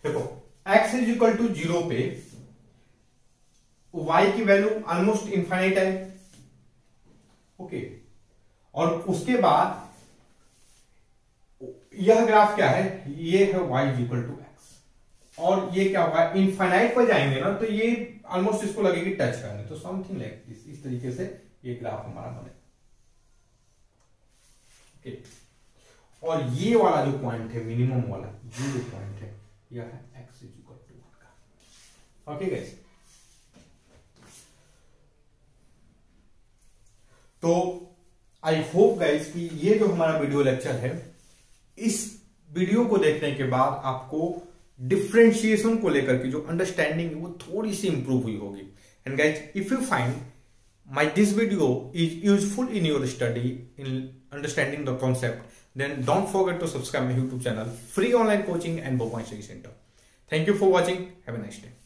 देखो x = 0 पे y की वैल्यू ऑलमोस्ट इनफाइनाइट है, ओके। और उसके बाद यह ग्राफ क्या है, ये है y = x, और ये क्या होगा, इनफाइनाइट पर जाएंगे ना तो ये ऑलमोस्ट इसको लगेगी टच करने, तो समथिंग लाइक दिस, इस तरीके से ये ग्राफ हमारा बने, ओके। और ये वाला जो पॉइंट है, मिनिमम वाला ये जो पॉइंट है, यह है x = 1 का, ओके गाइस। तो आई होप गाइस कि ये जो हमारा वीडियो लेक्चर है, इस वीडियो को देखने के बाद आपको डिफरेंशिएशन को लेकर की जो अंडरस्टैंडिंग है वो थोड़ी सी इंप्रूव हुई होगी। And guys, if you find my this video is useful in your study in understanding the concept, then don't forget to subscribe my YouTube channel, Free Online Coaching and Bhopal Study Center. Thank you for watching. Have a nice day.